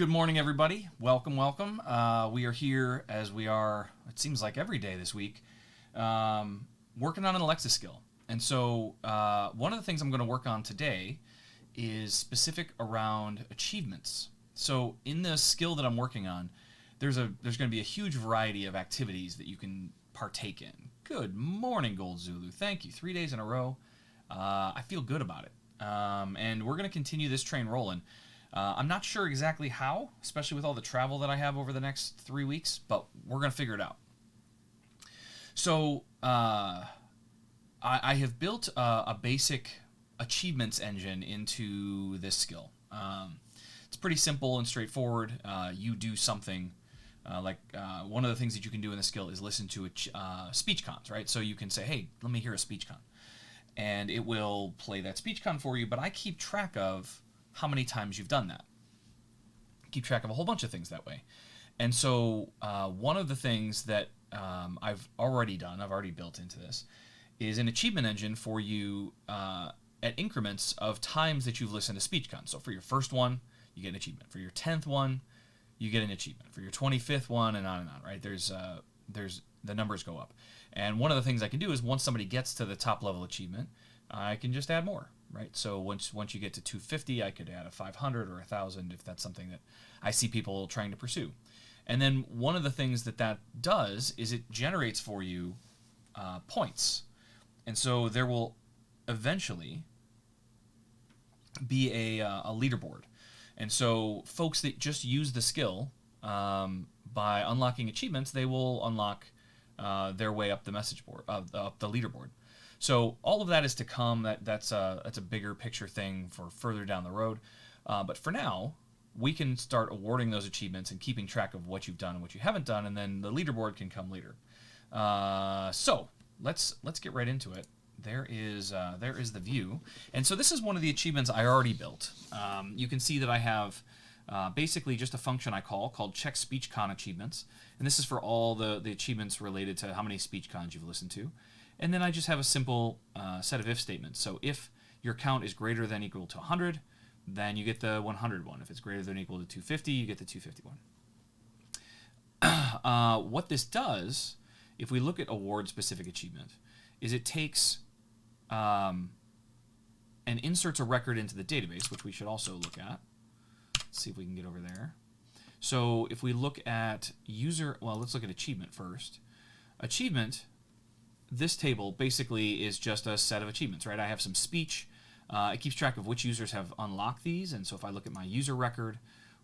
Good morning, everybody. Welcome, welcome. We are here as we are, it seems like every day this week, working on an Alexa skill. And so one of the things I'm going to work on today is specific around achievements. So in the skill that I'm working on, there's going to be a huge variety of activities that you can partake in. Good morning, Gold Zulu. Thank you. 3 days in a row. I feel good about it. And we're going to continue this train rolling. I'm not sure exactly how, especially with all the travel that I have over the next 3 weeks, but we're going to figure it out. So I have built a basic achievements engine into this skill. It's pretty simple and straightforward. You do something one of the things that you can do in the skill is listen to speech cons, right? So you can say, hey, let me hear a speech con. And it will play that speech con for you, but I keep track of how many times you've done that. Keep track of a whole bunch of things that way. And so one of the things that I've already built into this, is an achievement engine for you at increments of times that you've listened to SpeechCon. So for your first one, you get an achievement. For your 10th one, you get an achievement. For your 25th one, and on, right? There's the numbers go up. And one of the things I can do is once somebody gets to the top level achievement, I can just add more. Right, so once you get to 250, I could add a 500 or 1,000 if that's something that I see people trying to pursue. And then one of the things that does is it generates for you points. And so there will eventually be a leaderboard. And so folks that just use the skill by unlocking achievements, they will unlock their way up the message board, up the leaderboard. So all of that is to come. That's a bigger picture thing for further down the road. But for now, we can start awarding those achievements and keeping track of what you've done and what you haven't done, and then the leaderboard can come later. So let's get right into it. There is the view, and so this is one of the achievements I already built. You can see that I have basically just a function I called check speech con achievements, and this is for all the achievements related to how many speech cons you've listened to. And then I just have a simple set of if statements. So if your count is greater than or equal to 100, then you get the 100 one. If it's greater than or equal to 250, you get the 250 one. What this does, if we look at award-specific achievement, is it takes and inserts a record into the database, which we should also look at. Let's see if we can get over there. So if we look at let's look at achievement first. Achievement, this table basically is just a set of achievements, right? I have some speech. It keeps track of which users have unlocked these. And so if I look at my user record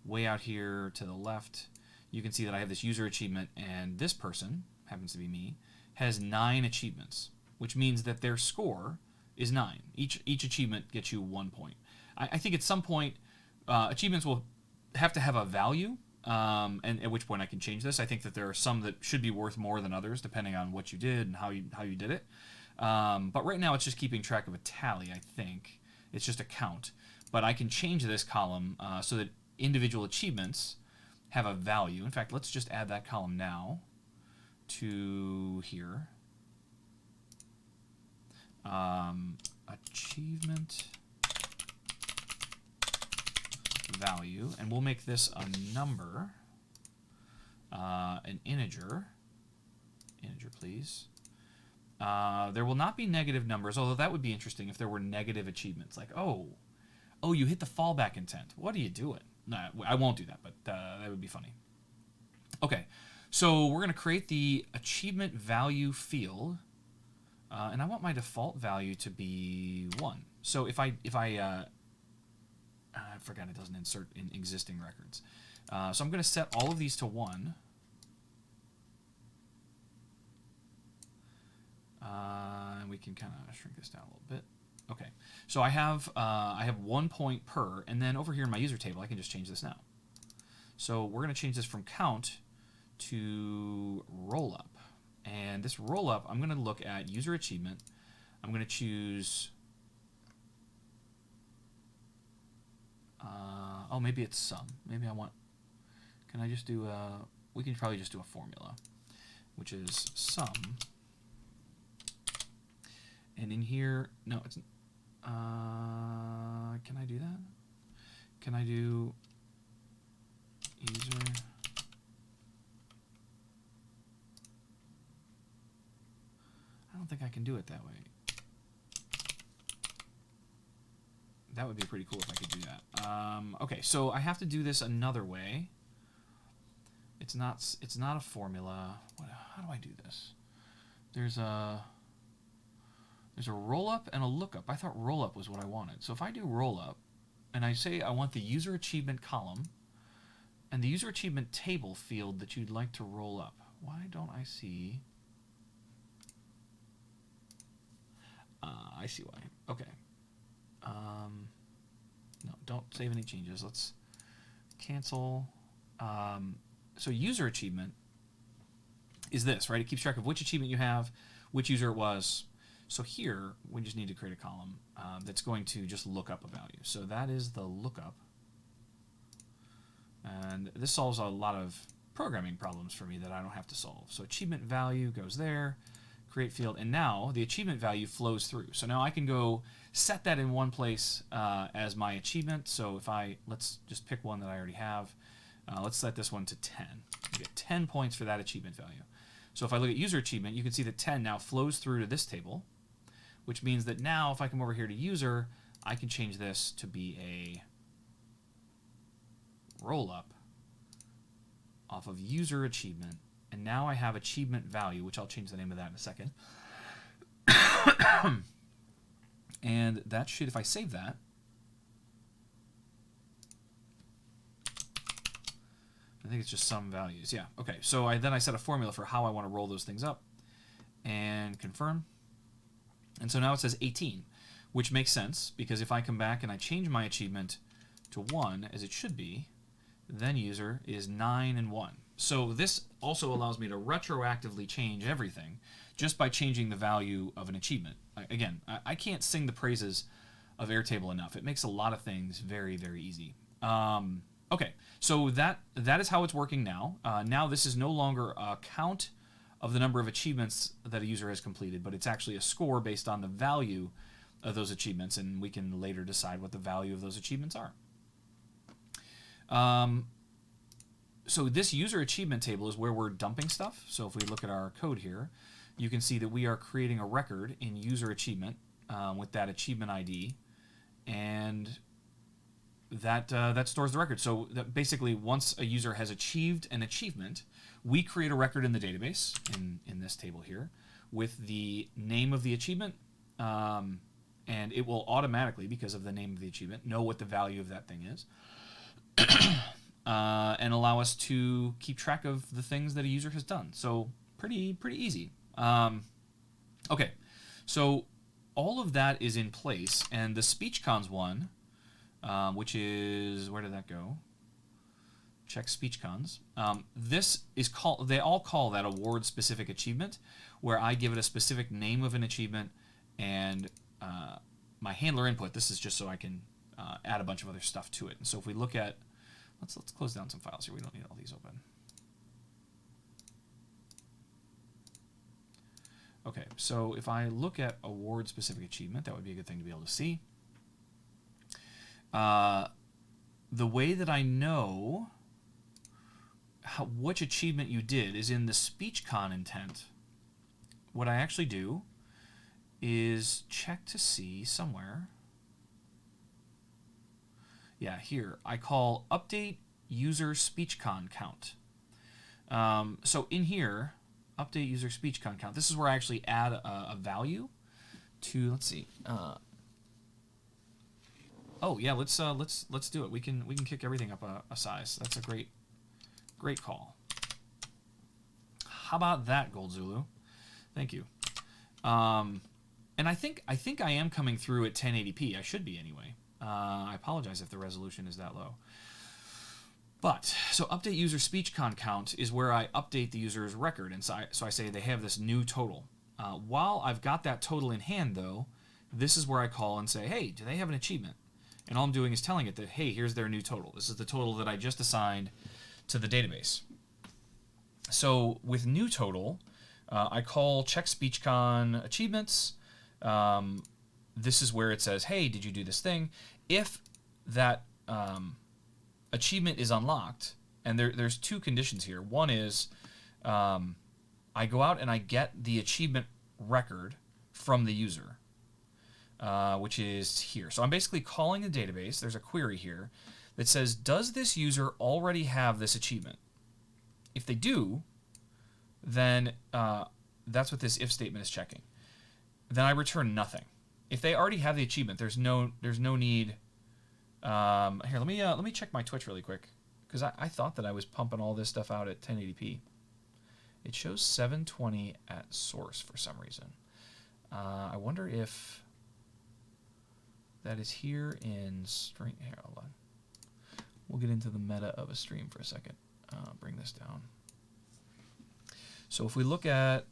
way out here to the left, you can see that I have this user achievement, and this person, happens to be me, has 9 achievements, which means that their score is 9. Each achievement gets you 1 point. I think at some point, achievements will have to have a value. And at which point I can change this. I think that there are some that should be worth more than others, depending on what you did and how you did it. But right now it's just keeping track of a tally, I think. It's just a count. But I can change this column so that individual achievements have a value. In fact, let's just add that column now to here. Achievement value, and we'll make this a number, an integer please. There will not be negative numbers, although that would be interesting if there were negative achievements, like oh you hit the fallback intent, what are you doing? No, I won't do that, but that would be funny. Okay, so we're going to create the achievement value field, and I want my default value to be 1. So if I forgot it doesn't insert in existing records. So I'm going to set all of these to 1. And we can kind of shrink this down a little bit. Okay, so I have 1 point per, and then over here in my user table, I can just change this now. So we're going to change this from count to roll up. And this roll up, I'm going to look at user achievement. I'm going to choose... maybe it's sum. Maybe I want... Can I just do a... We can probably just do a formula, which is sum. And in here... No, it's... can I do that? Can I do... user. I don't think I can do it that way. That would be pretty cool if I could do that. Okay, so I have to do this another way. It's not a formula. How do I do this? There's a rollup and a lookup. I thought rollup was what I wanted. So if I do rollup, and I say I want the user achievement column and the user achievement table field that you'd like to roll up. Why don't I see? I see why. Okay. No, don't save any changes. Let's cancel. So user achievement is this, right? It keeps track of which achievement you have, which user it was. So here, we just need to create a column that's going to just look up a value. So that is the lookup. And this solves a lot of programming problems for me that I don't have to solve. So achievement value goes there, create field, and now the achievement value flows through. So now I can go set that in one place as my achievement. So if let's just pick one that I already have. Let's set this one to 10. You get 10 points for that achievement value. So if I look at user achievement, you can see that 10 now flows through to this table, which means that now if I come over here to user, I can change this to be a roll-up off of user achievement. And now I have achievement value, which I'll change the name of that in a second. And that should, if I save that, I think it's just some values. Yeah, okay. So then I set a formula for how I want to roll those things up and confirm. And so now it says 18, which makes sense because if I come back and I change my achievement to 1, as it should be, then user is 9 and 1. So this also allows me to retroactively change everything just by changing the value of an achievement. Again, I can't sing the praises of Airtable enough. It makes a lot of things very, very easy. Okay, so that is how it's working now. Now this is no longer a count of the number of achievements that a user has completed, but it's actually a score based on the value of those achievements, and we can later decide what the value of those achievements are. So this user achievement table is where we're dumping stuff. So if we look at our code here, you can see that we are creating a record in user achievement with that achievement ID, and that stores the record. So that basically, once a user has achieved an achievement, we create a record in the database in this table here with the name of the achievement, and it will automatically, because of the name of the achievement, know what the value of that thing is. And allow us to keep track of the things that a user has done. So pretty easy. Okay, so all of that is in place, and the SpeechCons one, which is, where did that go? Check SpeechCons. This is called, they all call that award-specific achievement, where I give it a specific name of an achievement and my handler input. This is just so I can add a bunch of other stuff to it. And so if we look at, let's close down some files here. We don't need all these open. Okay, so if I look at award-specific achievement, that would be a good thing to be able to see. The way that I know which achievement you did is in the SpeechCon intent. What I actually do is check to see somewhere. Yeah, here. I call update user SpeechCon count. So in here, update user SpeechCon count. This is where I actually add a value to, let's see. Oh yeah, let's do it. We can kick everything up a size. That's a great call. How about that, Gold Zulu? Thank you. And I think I am coming through at 1080p. I should be anyway. I apologize if the resolution is that low. But, so update user SpeechCon count is where I update the user's record. And so I say they have this new total. While I've got that total in hand, though, this is where I call and say, hey, do they have an achievement? And all I'm doing is telling it that, hey, here's their new total. This is the total that I just assigned to the database. So with new total, I call check SpeechCon achievements. This is where it says, hey, did you do this thing? If that achievement is unlocked, And there's two conditions here. One is I go out and I get the achievement record from the user, which is here. So I'm basically calling the database. There's a query here that says, does this user already have this achievement? If they do, then that's what this if statement is checking. Then I return nothing. If they already have the achievement, there's no need. Here, let me check my Twitch really quick, because I thought that I was pumping all this stuff out at 1080p. It shows 720 at source for some reason. I wonder if that is here in stream. Here, hold on. We'll get into the meta of a stream for a second. Bring this down. So if we look at,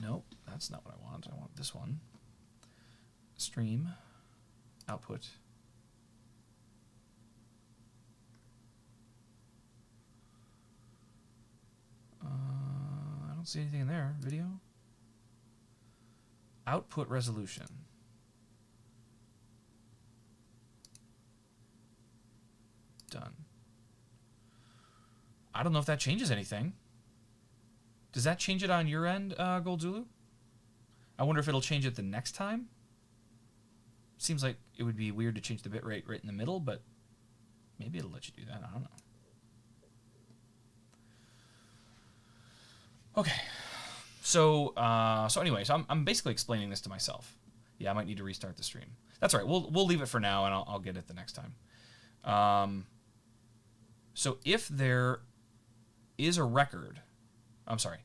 nope, that's not what I want. I want this one. Stream, output. I don't see anything in there. Video. Output resolution. Done. I don't know if that changes anything. Does that change it on your end, Gold Zulu? I wonder if it'll change it the next time. Seems like it would be weird to change the bitrate right in the middle, but maybe it'll let you do that. I don't know. Okay. So anyways, I'm basically explaining this to myself. Yeah, I might need to restart the stream. That's all right. We'll leave it for now, and I'll get it the next time. So if there is a record, I'm sorry.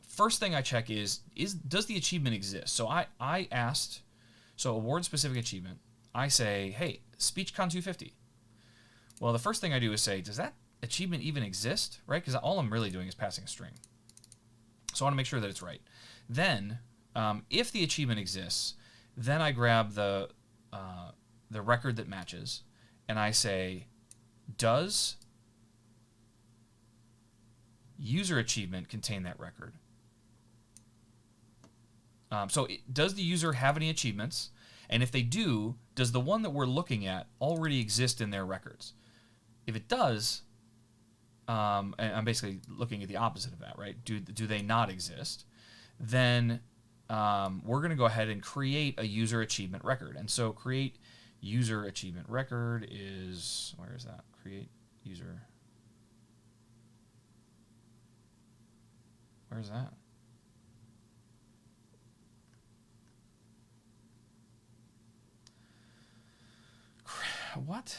First thing I check is does the achievement exist? So I asked, so award specific achievement. I say, hey, SpeechCon 250. Well, the first thing I do is say, does that achievement even exist, right? Because all I'm really doing is passing a string. So I want to make sure that it's right. Then, if the achievement exists, then I grab the record that matches, and I say, does user achievement contain that record? Does the user have any achievements? And if they do, does the one that we're looking at already exist in their records? If it does, and I'm basically looking at the opposite of that, right? Do they not exist? Then we're going to go ahead and create a user achievement record. And so create user achievement record is, where is that? Create user. Where's that? What?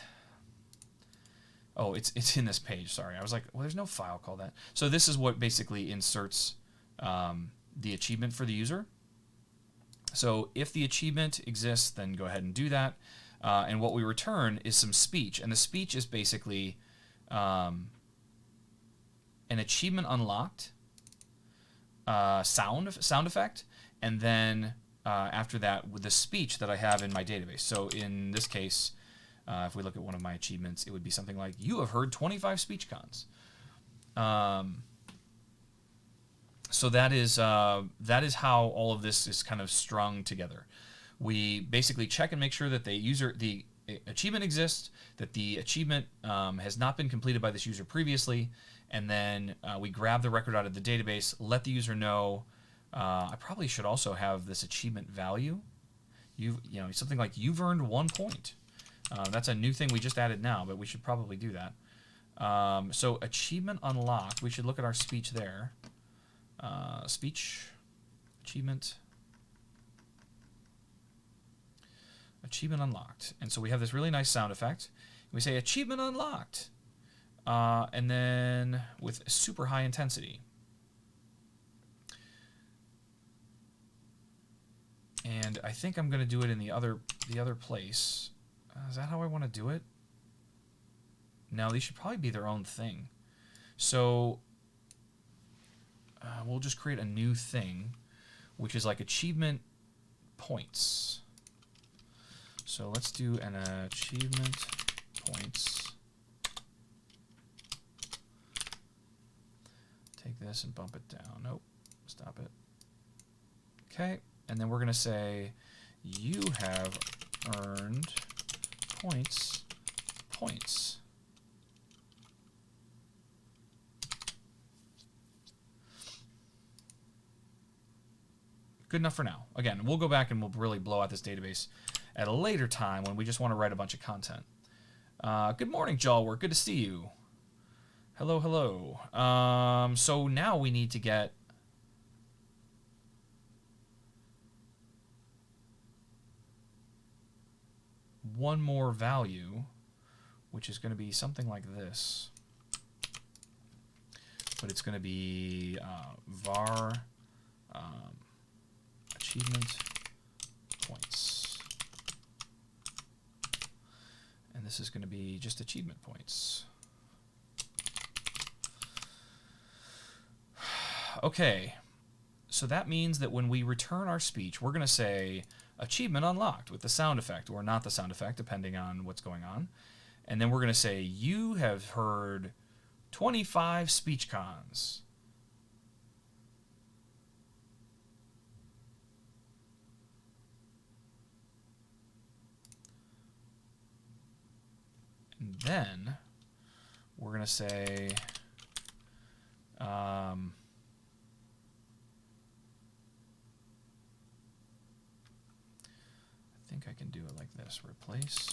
Oh, it's in this page. Sorry, I was like, well, there's no file called that. So this is what basically inserts the achievement for the user. So if the achievement exists, then go ahead and do that. And what we return is some speech, and the speech is basically an achievement unlocked sound effect, and then after that with the speech that I have in my database. So in this case, if we look at one of my achievements, it would be something like, you have heard 25 SpeechCons. So that is how all of this is kind of strung together. We basically check and make sure that the achievement exists, that the achievement has not been completed by this user previously, and then we grab the record out of the database, let the user know. I probably should also have this achievement value. Something like, you've earned 1 point. That's a new thing we just added now, but we should probably do that. So achievement unlocked, we should look at our speech there. Speech, achievement unlocked. And so we have this really nice sound effect. We say achievement unlocked. And then with super high intensity. And I think I'm going to do it in the other place. Is that how I want to do it? No, these should probably be their own thing. So we'll just create a new thing, which is like achievement points. So let's do an achievement points. Take this and bump it down. Nope, stop it. Okay, and then we're going to say, you have earned points. Good enough for now. Again, we'll go back and we'll really blow out this database at a later time when we just want to write a bunch of content. Good morning, Jalwork. Good to see you. Hello, hello. So now we need to get one more value, which is going to be something like this. But it's going to be var achievement points. And this is going to be just achievement points. Okay, so that means that when we return our speech, we're going to say achievement unlocked with the sound effect, or not the sound effect, depending on what's going on. And then we're going to say, you have heard 25 speech cons. And then we're going to say, I think I can do it like this, replace.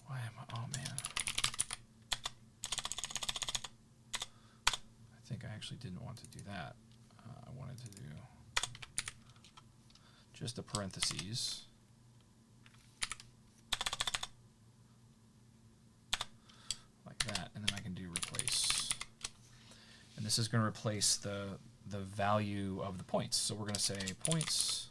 Why am I, oh man. I think I actually didn't want to do that. I wanted to do just a parentheses. Like that, and then I can do replace. And this is going to replace the value of the points. So we're going to say points,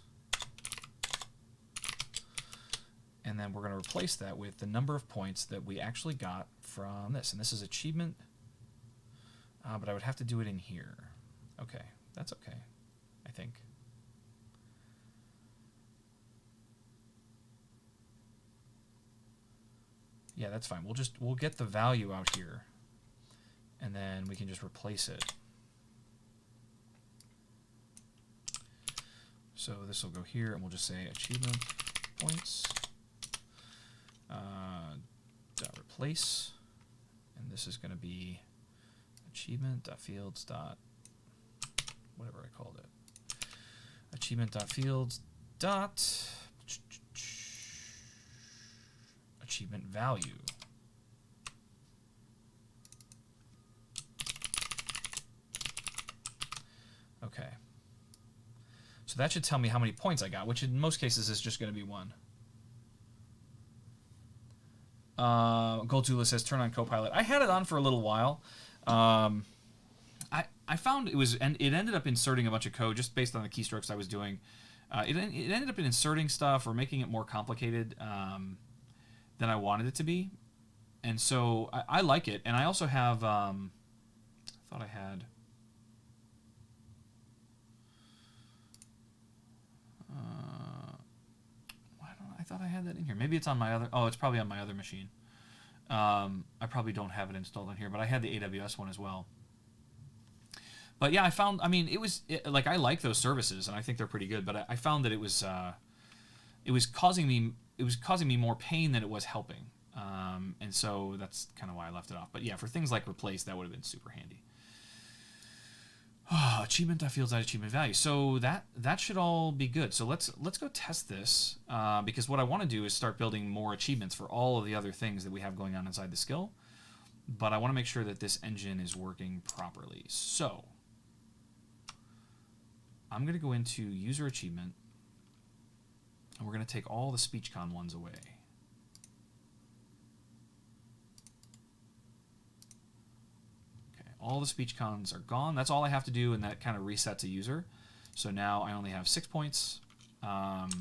and then we're going to replace that with the number of points that we actually got from this. And this is achievement, but I would have to do it in here. Okay, that's okay, I think. Yeah, that's fine. We'll get the value out here, and then we can just replace it. So this will go here, and we'll just say achievement points dot replace, and this is going to be achievement.fields dot whatever I called it. Achievement.fields dot achievement value. Okay. So that should tell me how many points I got, which in most cases is just going to be 1. Goldtula says turn on Copilot. I had it on for a little while. I found it ended up inserting a bunch of code just based on the keystrokes I was doing. It ended up inserting stuff or making it more complicated than I wanted it to be, and so I like it. And I also have I thought I had I thought I had that in here. Maybe it's on my other. Oh, it's probably on my other machine. I probably don't have it installed on here, but I had the AWS one as well. But yeah, I found. I mean, like I like those services, and I think they're pretty good. But I found that it was causing me more pain than it was helping, and so that's kind of why I left it off. But yeah, for things like replace, that would have been super handy. Achievement.fields achievement value. So that should all be good. So let's go test this, because what I want to do is start building more achievements for all of the other things that we have going on inside the skill. But I want to make sure that this engine is working properly. So I'm going to go into user achievement, and we're going to take all the SpeechCon ones away. All the speech cons are gone. That's all I have to do, and that kind of resets a user. So now I only have 6 points. And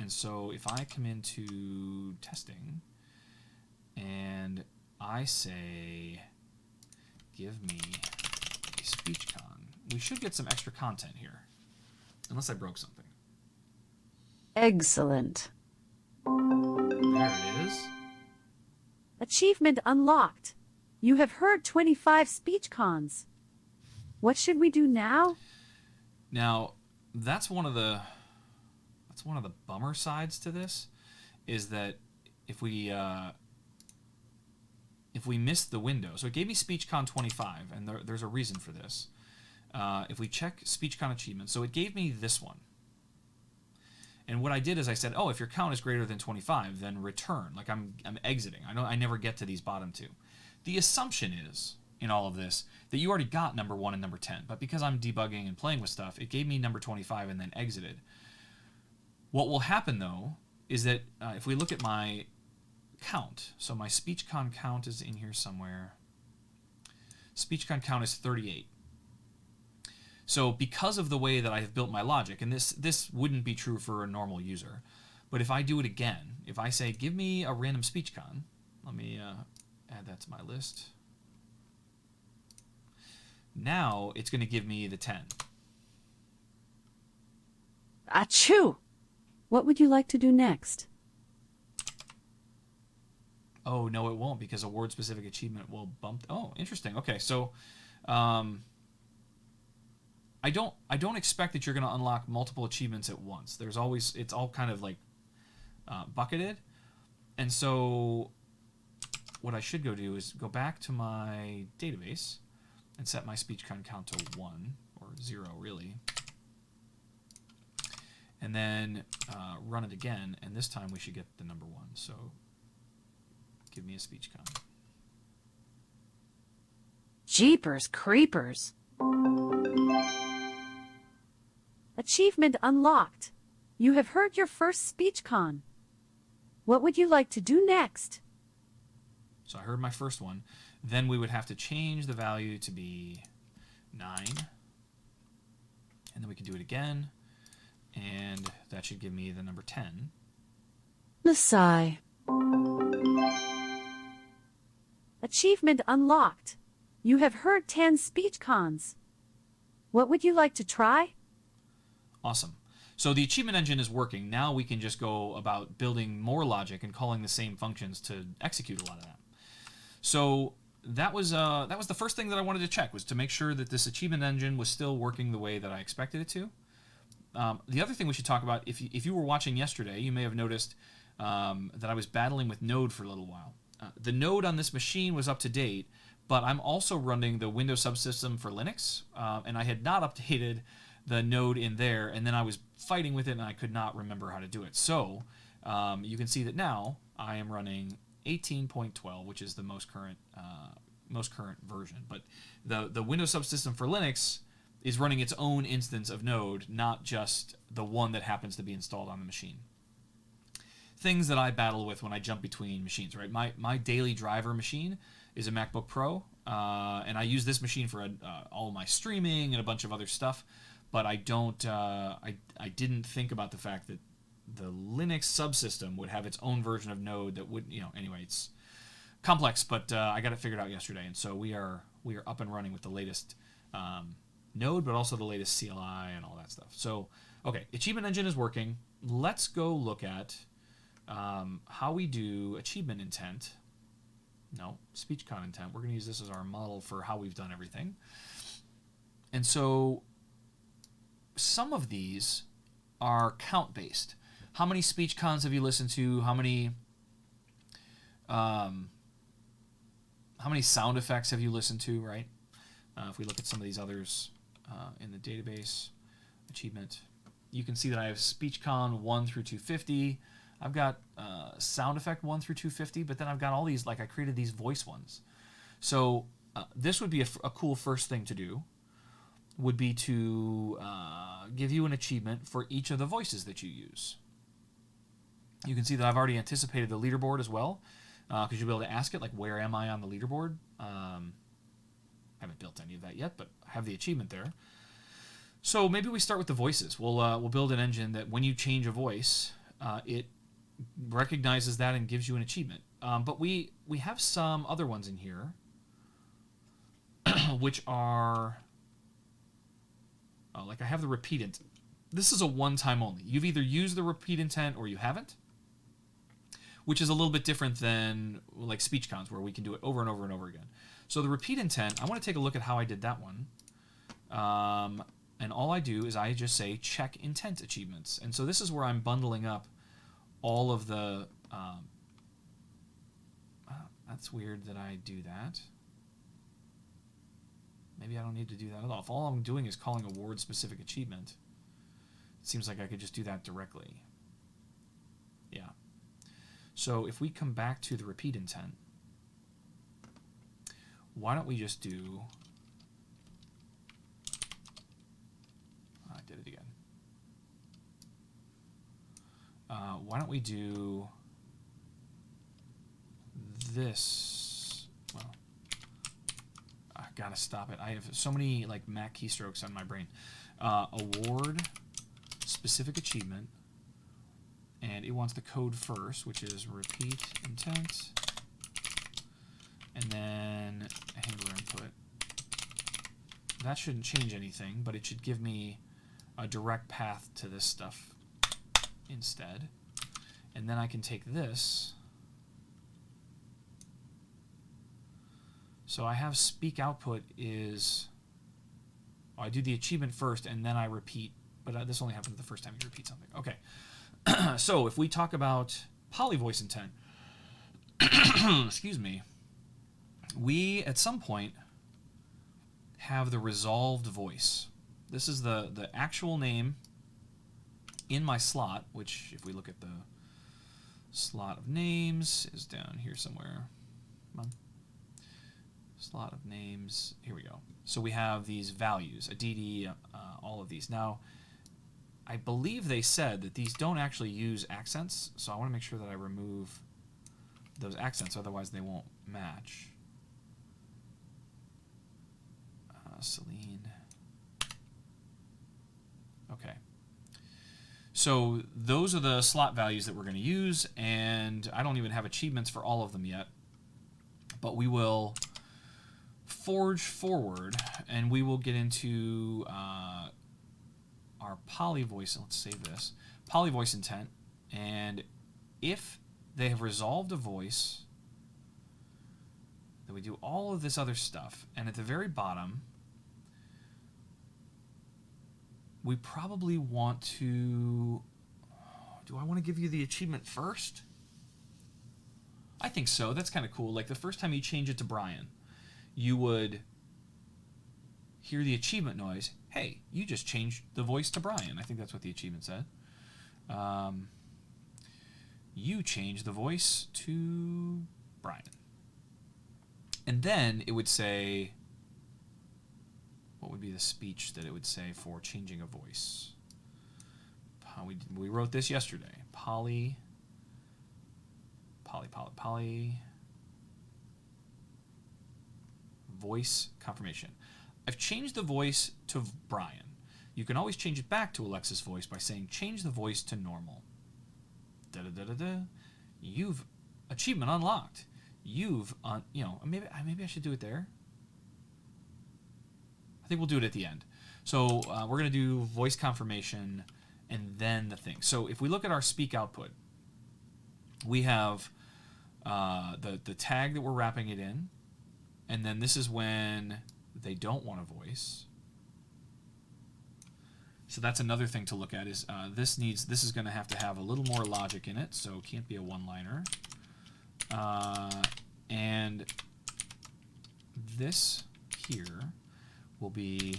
so if I come into testing and I say, give me a speech con, we should get some extra content here. Unless I broke something. Excellent. There it is. Achievement unlocked. You have heard 25 speech cons. What should we do now? Now, that's one of the that's one of the bummer sides to this, is that if we miss the window, so it gave me SpeechCon 25, and there's a reason for this. If we check SpeechCon achievements, so it gave me this one. And what I did is I said, oh, if your count is greater than 25, then return. Like I'm exiting. I never get to these bottom two. The assumption is, in all of this, that you already got number 1 and number 10. But because I'm debugging and playing with stuff, it gave me number 25 and then exited. What will happen, though, is that if we look at my count, so my SpeechCon count is in here somewhere. SpeechCon count is 38. So because of the way that I have built my logic, and this wouldn't be true for a normal user, but if I do it again, if I say, give me a random SpeechCon, let me add that to my list. Now it's going to give me the 10. Achoo! What would you like to do next? Oh, no, it won't, because a word-specific achievement will bump. Oh, interesting. Okay, so I don't expect that you're going to unlock multiple achievements at once. There's always, it's all kind of like bucketed. And so what I should go do is go back to my database and set my SpeechCon count to 1, or 0 really. And then run it again, and this time we should get the number 1. So give me a SpeechCon. Jeepers creepers. Achievement unlocked. You have heard your first SpeechCon. What would you like to do next? So I heard my first one. Then we would have to change the value to be 9. And then we can do it again. And that should give me the number 10. Messiah. Achievement unlocked. You have heard 10 SpeechCons. What would you like to try? Awesome. So the achievement engine is working. Now we can just go about building more logic and calling the same functions to execute a lot of that. So that was the first thing that I wanted to check, was to make sure that this achievement engine was still working the way that I expected it to. The other thing we should talk about, if you were watching yesterday, you may have noticed that I was battling with Node for a little while. The Node on this machine was up to date, but I'm also running the Windows subsystem for Linux, and I had not updated the Node in there, and then I was fighting with it, and I could not remember how to do it. So you can see that now I am running 18.12, which is the most current version. But the Windows subsystem for Linux is running its own instance of Node, not just the one that happens to be installed on the machine. Things that I battle with when I jump between machines, right? My daily driver machine is a MacBook Pro, and I use this machine for all my streaming and a bunch of other stuff. But I don't. I didn't think about the fact that the Linux subsystem would have its own version of Node that would, Anyway, it's complex, but I got it figured out yesterday, and so we are up and running with the latest Node, but also the latest CLI and all that stuff. So, okay, Achievement Engine is working. Let's go look at how we do achievement intent. No, SpeechCon intent. We're going to use this as our model for how we've done everything. And so some of these are count-based. How many SpeechCons have you listened to? How many sound effects have you listened to, right? If we look at some of these others in the database achievement, you can see that I have SpeechCon 1 through 250. I've got sound effect 1 through 250, but then I've got all these, like I created these voice ones. So this would be a cool first thing to do, would be to give you an achievement for each of the voices that you use. You can see that I've already anticipated the leaderboard as well, because you'll be able to ask it, like, where am I on the leaderboard? I haven't built any of that yet, but I have the achievement there. So maybe we start with the voices. We'll build an engine that when you change a voice, it recognizes that and gives you an achievement. But we have some other ones in here, which are, like I have the repeat intent. This is a one-time only. You've either used the repeat intent or you haven't, which is a little bit different than like SpeechCons, where we can do it over and over and over again. So the repeat intent, I want to take a look at how I did that one. And all I do is I just say check intent achievements. And so this is where I'm bundling up all of the... that's weird that I do that. Maybe I don't need to do that at all. If all I'm doing is calling award specific achievement, it seems like I could just do that directly. Yeah. So if we come back to the repeat intent, why don't we just do... I did it again. Why don't we do this? Well, I gotta stop it. I have so many like Mac keystrokes on my brain. Award specific achievement, and it wants the code first, which is repeat intent, and then a handler input. That shouldn't change anything, but it should give me a direct path to this stuff instead. And then I can take this. So I have speak output is... Oh, I do the achievement first, and then I repeat. But this only happens the first time you repeat something. Okay. So if we talk about polyvoice intent, excuse me, we, at some point, have the resolved voice. This is the actual name in my slot, which, if we look at the slot of names, is down here somewhere. Come on. Slot of names. Here we go. So we have these values, a DD, all of these. Now, I believe they said that these don't actually use accents, so I want to make sure that I remove those accents, otherwise they won't match. Celine. Okay. So those are the slot values that we're going to use, and I don't even have achievements for all of them yet, but we will forge forward, and we will get into our polyvoice. Let's save this. Polyvoice intent, and if they have resolved a voice, then we do all of this other stuff, and at the very bottom, we probably want to... Do I want to give you the achievement first? I think so. That's kind of cool. Like the first time you change it to Brian, you would hear the achievement noise. Hey, you just changed the voice to Brian. I think that's what the achievement said. You changed the voice to Brian. And then it would say... What would be the speech that it would say for changing a voice? We wrote this yesterday. Poly. Voice confirmation. I've changed the voice to Brian. You can always change it back to Alexa's voice by saying change the voice to normal. Da-da-da-da-da. You've achievement unlocked. You've maybe I should do it there. I think we'll do it at the end. So we're going to do voice confirmation and then the thing. So if we look at our speak output, we have the tag that we're wrapping it in, and then this is when they don't want a voice. So that's another thing to look at is this is going to have a little more logic in it, so it can't be a one-liner. And this here will be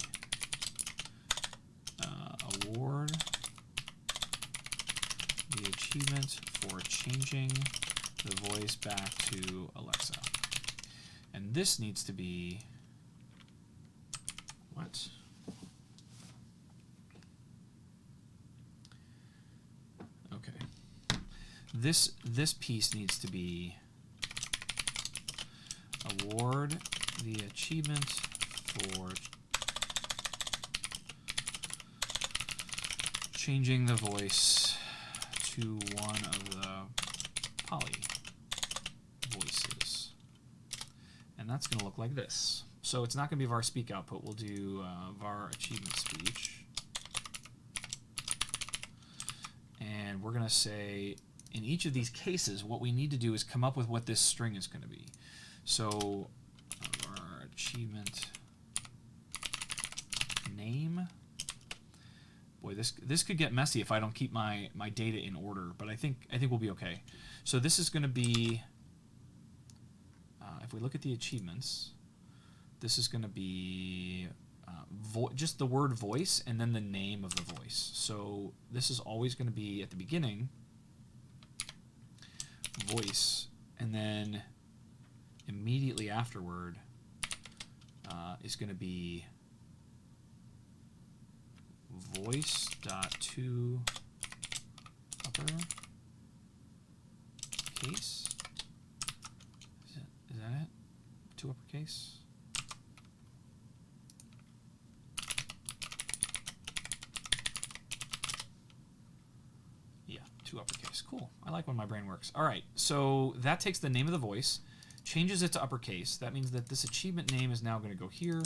award the achievement for changing the voice back to Alexa. And this needs to be what? Okay. This piece needs to be award the achievement for changing the voice to one of the poly voices. And that's going to look like this. So it's not going to be var speak output. We'll do var achievement speech. And we're going to say, in each of these cases, what we need to do is come up with what this string is going to be. So var achievement name This could get messy if I don't keep my data in order, but I think we'll be okay. So this is going to be, if we look at the achievements, this is going to be just the word voice and then the name of the voice. So this is always going to be at the beginning, voice, and then immediately afterward is going to be voice dot to upper case. Is that it? To uppercase? Yeah, to uppercase. Cool. I like when my brain works. All right, so that takes the name of the voice, changes it to uppercase. That means that this achievement name is now going to go here.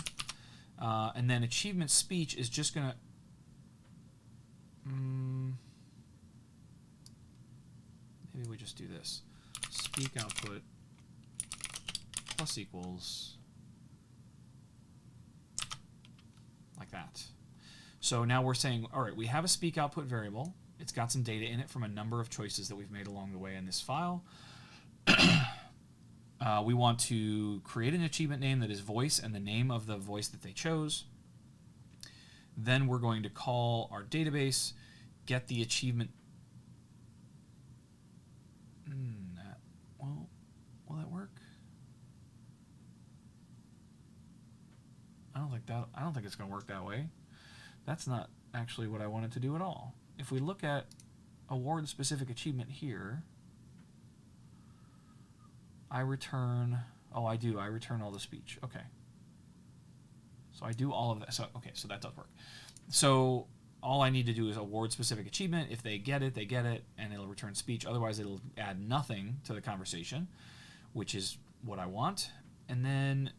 And then achievement speech is just going to... maybe we just do this. Speak output plus equals like that. So now we're saying, all right, we have a speak output variable. It's got some data in it from a number of choices that we've made along the way in this file. We want to create an achievement name that is voice and the name of the voice that they chose. Then we're going to call our database, get the achievement. Well, will that work? I don't think it's going to work that way. That's not actually what I wanted to do at all. If we look at award specific achievement here, I return, I return all the speech. Okay. So I do all of that. So, okay, so that does work. So all I need to do is award specific achievement. If they get it, they get it, and it'll return speech. Otherwise, it'll add nothing to the conversation, which is what I want. And then,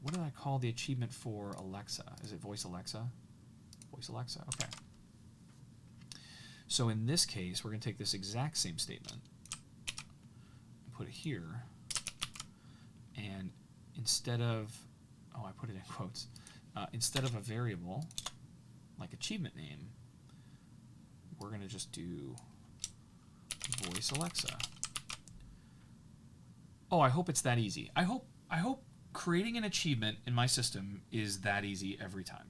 what did I call the achievement for Alexa? Is it Voice Alexa? Voice Alexa, okay. So in this case, we're going to take this exact same statement, put it here, and instead of, I put it in quotes, instead of a variable like achievement name, we're going to just do Voice Alexa. Oh, I hope it's that easy. I hope creating an achievement in my system is that easy every time.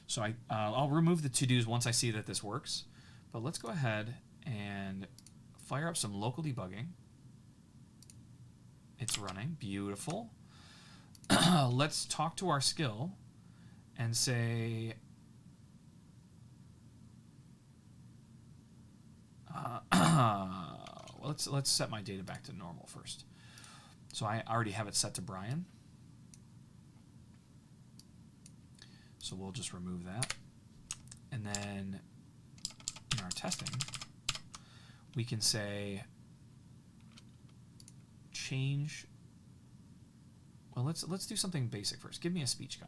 So I'll remove the to-dos once I see that this works. But let's go ahead and fire up some local debugging. It's running. Beautiful. Let's talk to our skill and say, let's set my data back to normal first. So I already have it set to Brian. So we'll just remove that. And then in our testing, we can say change. Well, let's do something basic first. Give me a SpeechCon.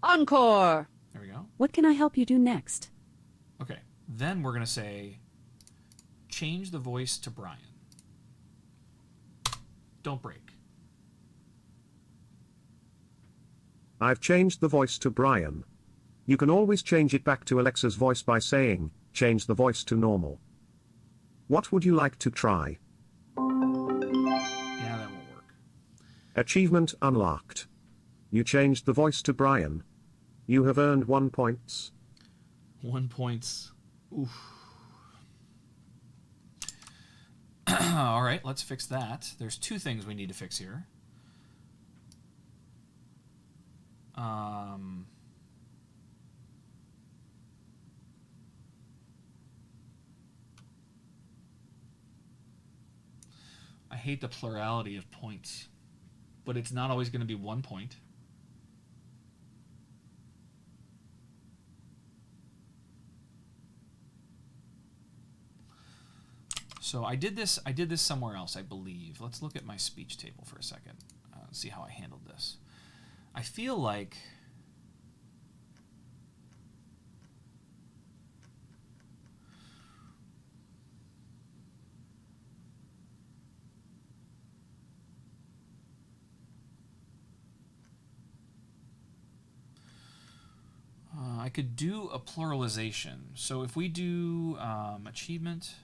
Encore. There we go. What can I help you do next? Okay. Then we're going to say change the voice to Brian. Don't break. I've changed the voice to Brian. You can always change it back to Alexa's voice by saying, change the voice to normal. What would you like to try? Yeah, that won't work. Achievement unlocked. You changed the voice to Brian. You have earned 1 point. 1 point. Oof. All right, let's fix that. There's two things we need to fix here. I hate the plurality of points, but it's not always going to be 1 point. So I did this somewhere else, I believe. Let's look at my speech table for a second, see how I handled this. I feel like could do a pluralization. So if we do achievement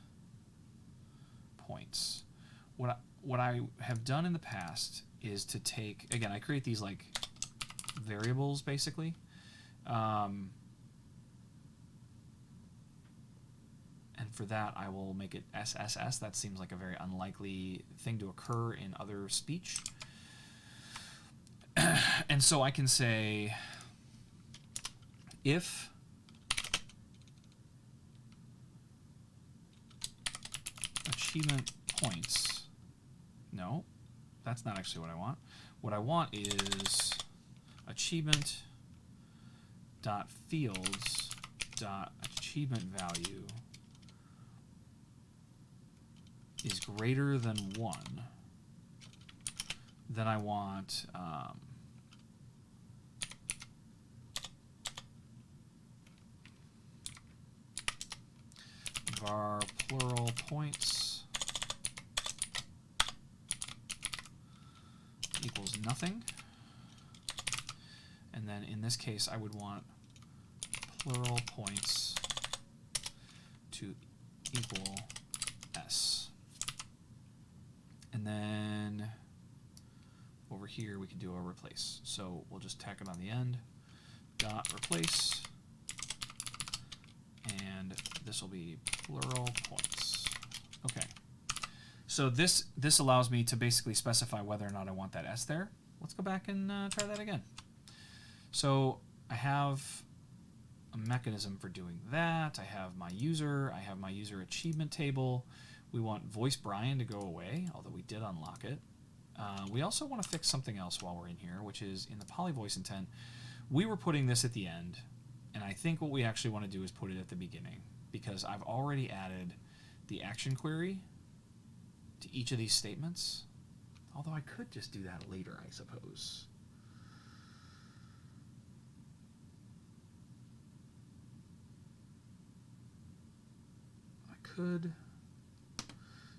points, what I have done in the past is to take, again, I create these like variables basically. And for that, I will make it SSS. That seems like a very unlikely thing to occur in other speech. And so I can say if achievement points, no, that's not actually what I want. What I want is achievement dot fields dot achievement value is greater than 1, then I want var plural points equals nothing. And then in this case, I would want plural points to equal s. And then over here, we can do a replace. So we'll just tack it on the end, dot replace, and this will be plural points. Okay. So this allows me to basically specify whether or not I want that s there. Let's go back and try that again. So I have a mechanism for doing that. I have my user achievement table. We want voice Brian to go away, although we did unlock it. We also want to fix something else while we're in here, which is in the polyvoice intent. We were putting this at the end, and I think what we actually want to do is put it at the beginning, because I've already added the action query to each of these statements. Although I could just do that later, I suppose. I could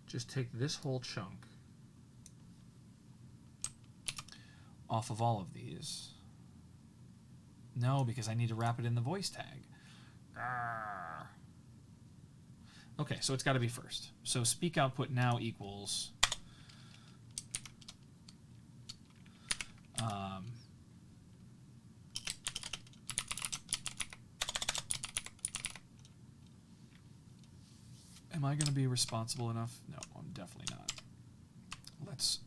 just take this whole chunk off of all of these. No, because I need to wrap it in the voice tag. Arrgh. Okay, so it's got to be first. So speak output now equals am I going to be responsible enough? No, I'm definitely not. Let's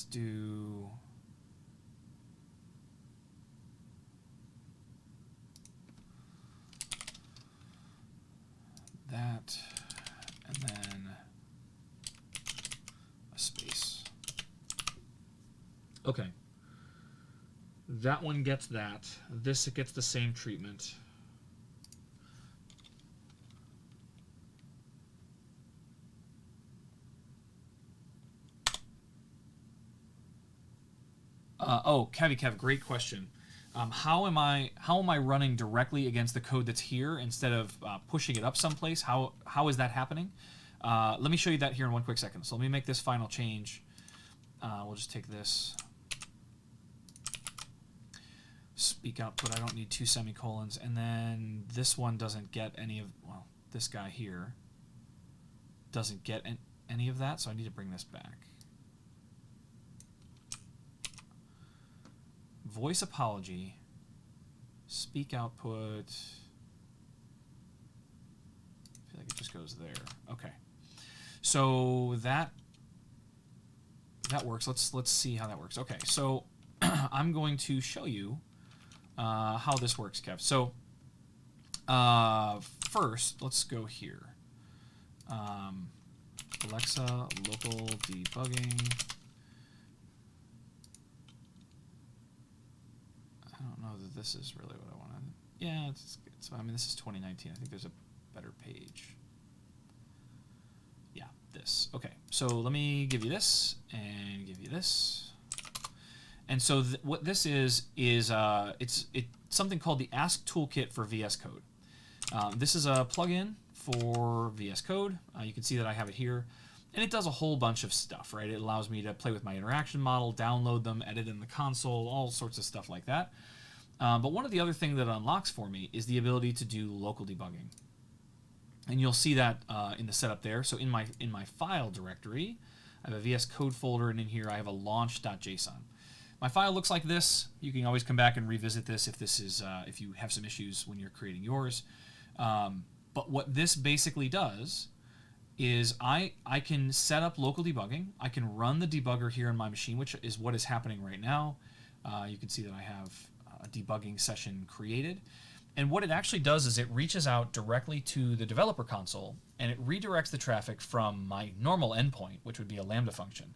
do that, and then a space. Okay. That one gets that. This gets the same treatment. Oh, Kev, great question. How am I running directly against the code that's here instead of pushing it up someplace? How is that happening? Let me show you that here in one quick second. So let me make this final change. We'll just take this. Speak output, I don't need 2 semicolons. And then this one doesn't get any of, well, this guy here doesn't get any of that, so I need to bring this back. Voice apology, speak output, I feel like it just goes there. Okay, so that works. Let's see how that works. Okay, so I'm going to show you how this works, Kev. So first, let's go here. Alexa, local debugging. I don't know that this is really what I wanted. Yeah, it's I mean, this is 2019. I think there's a better page. Yeah, this. Okay, so let me give you this and give you this. And so what this is it's something called the Ask Toolkit for VS Code. This is a plugin for VS Code. You can see that I have it here. And it does a whole bunch of stuff, right? It allows me to play with my interaction model, download them, edit in the console, all sorts of stuff like that. But one of the other things that it unlocks for me is the ability to do local debugging. And you'll see that in the setup there. So in my file directory, I have a VS Code folder, and in here I have a launch.json. My file looks like this. You can always come back and revisit this if you have some issues when you're creating yours. But what this basically does is I can set up local debugging. I can run the debugger here on my machine, which is what is happening right now. You can see that I have a debugging session created. And what it actually does is it reaches out directly to the developer console, and it redirects the traffic from my normal endpoint, which would be a Lambda function,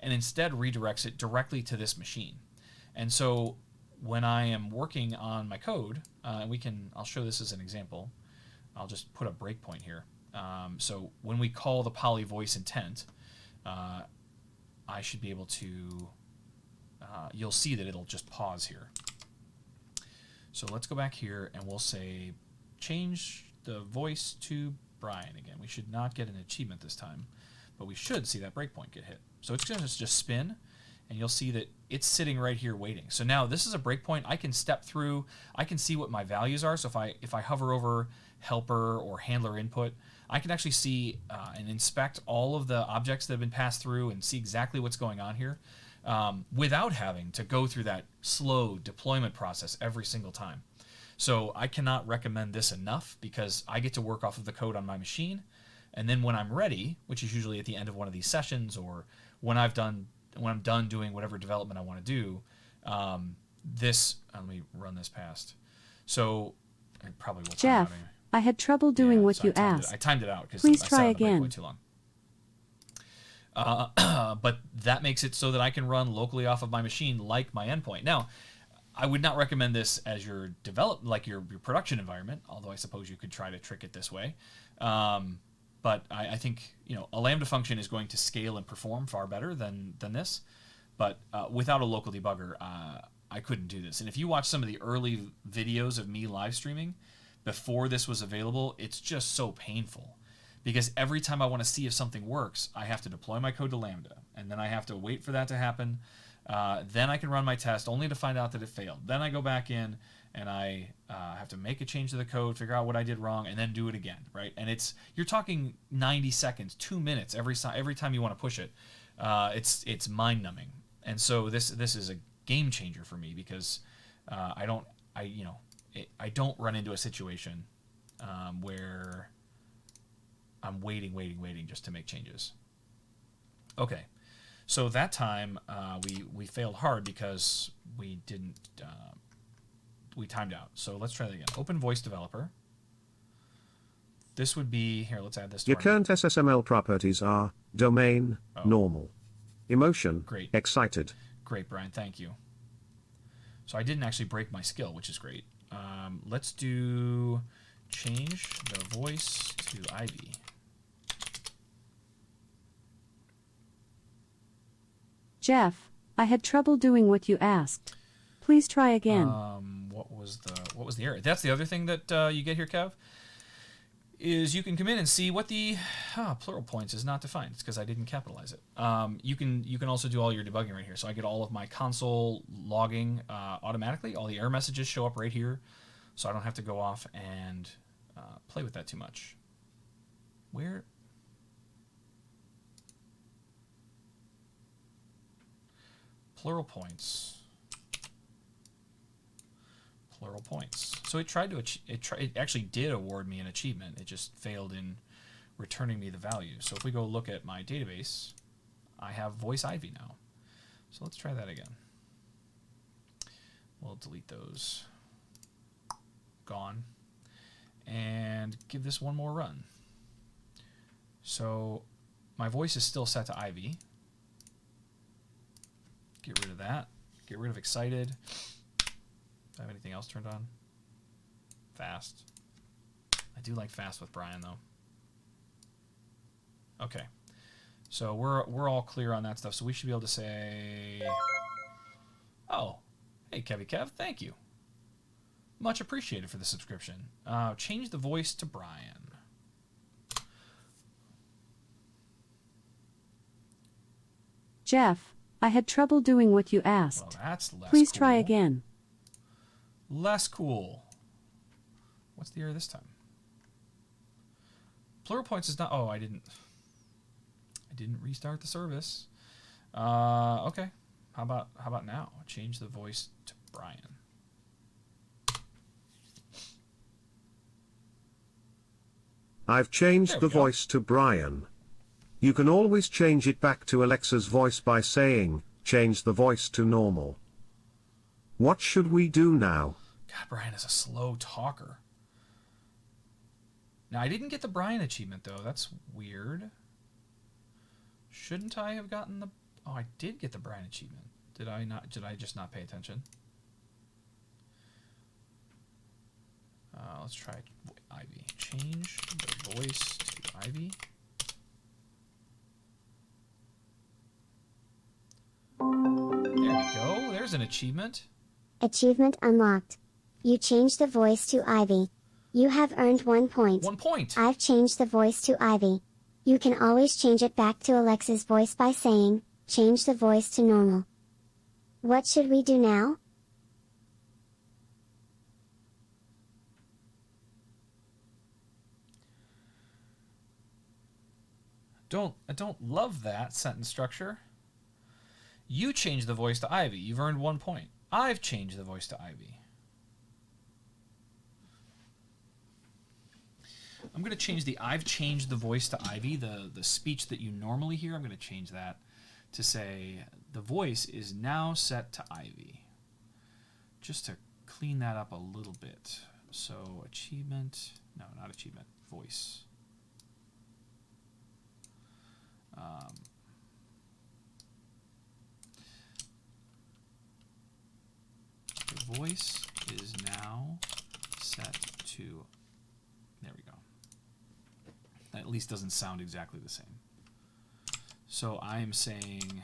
and instead redirects it directly to this machine. And so when I am working on my code, I'll show this as an example. I'll just put a breakpoint here. So when we call the poly voice intent, I should be able to, you'll see that it'll just pause here. So let's go back here and we'll say change the voice to Brian again. We should not get an achievement this time, but we should see that breakpoint get hit. So it's going to just spin, and you'll see that it's sitting right here waiting. So now this is a breakpoint. I can step through. I can see what my values are. So if I hover over helper or handler input, I can actually see and inspect all of the objects that have been passed through and see exactly what's going on here. Without having to go through that slow deployment process every single time. So I cannot recommend this enough, because I get to work off of the code on my machine, and then when I'm ready, which is usually at the end of one of these sessions, or when I'm done doing whatever development I want to do, let me run this past. So I probably will. Jeff, I had trouble doing what you asked. I timed it out because Please I try sat on the again. breakpoint too long. But that makes it so that I can run locally off of my machine like my endpoint. Now, I would not recommend this as your your production environment, although I suppose you could try to trick it this way. But I think a Lambda function is going to scale and perform far better than this. But without a local debugger, I couldn't do this. And if you watch some of the early videos of me live streaming before this was available, it's just so painful. Because every time I want to see if something works, I have to deploy my code to Lambda, and then I have to wait for that to happen. Then I can run my test, only to find out that it failed. Then I go back in, and I have to make a change to the code, figure out what I did wrong, and then do it again, right? And you're talking 90 seconds, 2 minutes every time you want to push it. It's mind-numbing, and so this is a game changer for me, because I don't run into a situation where I'm waiting just to make changes. Okay, so that time we failed hard because we timed out. So let's try that again. Open voice developer. This would be here. Let's add this to Your current SSML properties are domain, normal, emotion, great, excited. Great, Brian. Thank you. So I didn't actually break my skill, which is great. Let's do change the voice to Ivy. Jeff, I had trouble doing what you asked. Please try again. What was the error? That's the other thing that you get here, Kev, is you can come in and see what the plural points is not defined. It's because I didn't capitalize it. You can also do all your debugging right here. So I get all of my console logging automatically. All the error messages show up right here, so I don't have to go off and play with that too much. Where? Plural points. Plural points. So it tried to it actually did award me an achievement. It just failed in returning me the value. So if we go look at my database, I have voice Ivy now. So let's try that again. We'll delete those. Gone. And give this one more run. So my voice is still set to Ivy. Get rid of that. Get rid of excited. Do I have anything else turned on? Fast. I do like fast with Brian though. Okay. So we're all clear on that stuff. So we should be able to say, oh, hey Kevy Kev, thank you. Much appreciated for the subscription. Change the voice to Brian. Jeff, I had trouble doing what you asked. Well, that's less Please try cool. again. Less cool. What's the error this time? Plural points is not... Oh, I didn't restart the service. Okay. How about now? Change the voice to Brian. I've changed the voice to Brian. You can always change it back to Alexa's voice by saying, change the voice to normal. What should we do now? God, Brian is a slow talker. Now, I didn't get the Brian achievement, though. That's weird. Shouldn't I have gotten the... Oh, I did get the Brian achievement. Did I not? Did I just not pay attention? Let's try Ivy. Change the voice to Ivy. There we go. There's an achievement. Achievement unlocked. You changed the voice to Ivy. You have earned 1 point. 1 point. I've changed the voice to Ivy. You can always change it back to Alexa's voice by saying, change the voice to normal. What should we do now? I don't love that sentence structure. You changed the voice to Ivy. You've earned 1 point. I've changed the voice to Ivy. I'm going to change the I've changed the voice to Ivy, the speech that you normally hear. I'm going to change that to say the voice is now set to Ivy. Just to clean that up a little bit. So achievement, no, not achievement, voice. The voice is now set to, there we go. That at least doesn't sound exactly the same. So I'm saying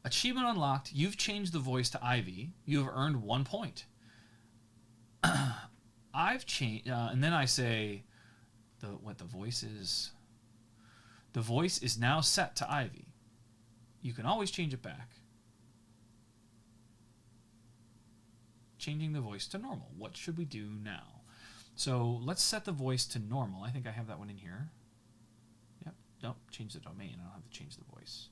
achievement unlocked. You've changed the voice to Ivy. You have earned 1 point. I've changed, and then I say the voice is. The voice is now set to Ivy. You can always change it back. Changing the voice to normal. What should we do now? So let's set the voice to normal. I think I have that one in here. Yep. Nope. Change the domain. I don't have to change the voice.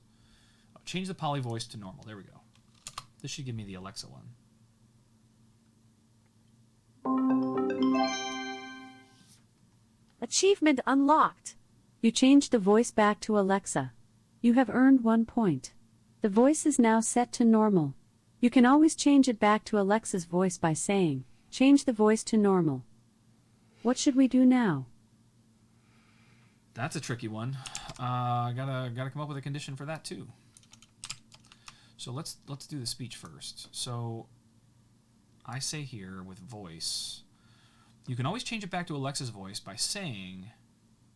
Oh, change the poly voice to normal. There we go. This should give me the Alexa one. Achievement unlocked. You changed the voice back to Alexa. You have earned 1 point. The voice is now set to normal. You can always change it back to Alexa's voice by saying, change the voice to normal. What should we do now? That's a tricky one. Gotta come up with a condition for that too. So let's do the speech first. So I say here with voice, you can always change it back to Alexa's voice by saying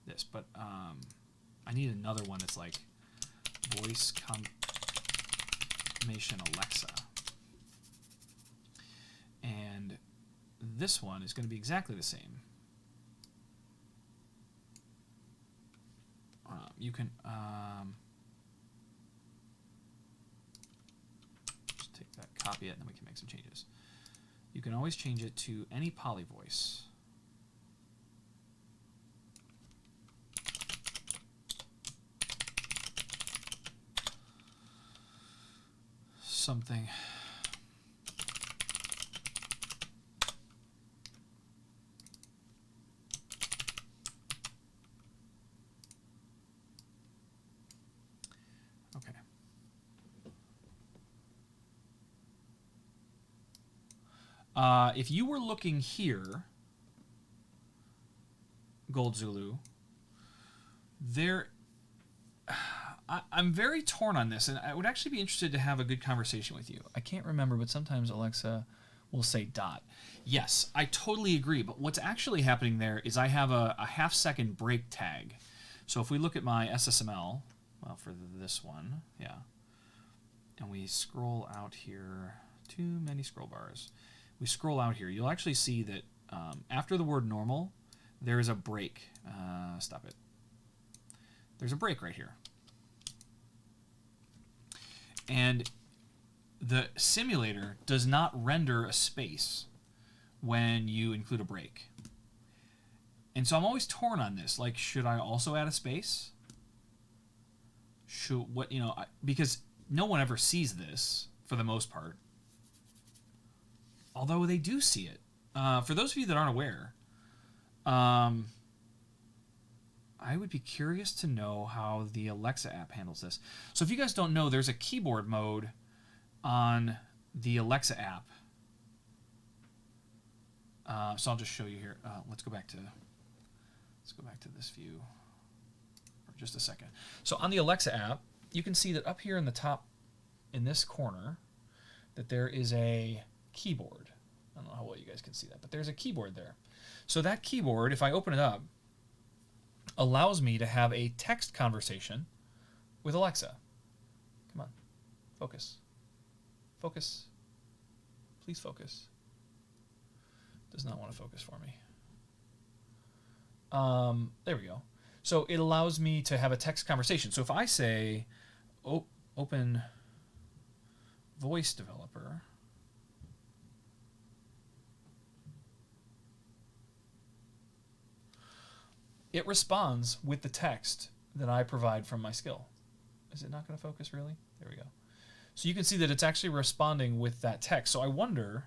this, but I need another one that's like voice confirmation Alexa. And this one is going to be exactly the same. You can just take that, copy it, and then we can make some changes. You can always change it to any poly voice. Something. Okay. If you were looking here, Gold Zulu, there, I'm very torn on this, and I would actually be interested to have a good conversation with you. I can't remember, but sometimes Alexa will say dot. Yes, I totally agree, but what's actually happening there is I have a half-second break tag. So if we look at my SSML, well, for this one, yeah, and we scroll out here, too many scroll bars. We scroll out here, you'll actually see that after the word normal, there is a break. Stop it. There's a break right here. And the simulator does not render a space when you include a break. And so I'm always torn on this. Like, should I also add a space? Because no one ever sees this for the most part. Although they do see it. For those of you that aren't aware, I would be curious to know how the Alexa app handles this. So if you guys don't know, there's a keyboard mode on the Alexa app. So I'll just show you here. Let's go back to this view for just a second. So on the Alexa app, you can see that up here in the top, in this corner, that there is a keyboard. I don't know how well you guys can see that, but there's a keyboard there. So that keyboard, if I open it up, allows me to have a text conversation with Alexa. Come on, focus. Focus. Please focus. Does not want to focus for me. There we go. So it allows me to have a text conversation. So if I say, open voice developer, it responds with the text that I provide from my skill. Is it not going to focus really? There we go. So you can see that it's actually responding with that text. So I wonder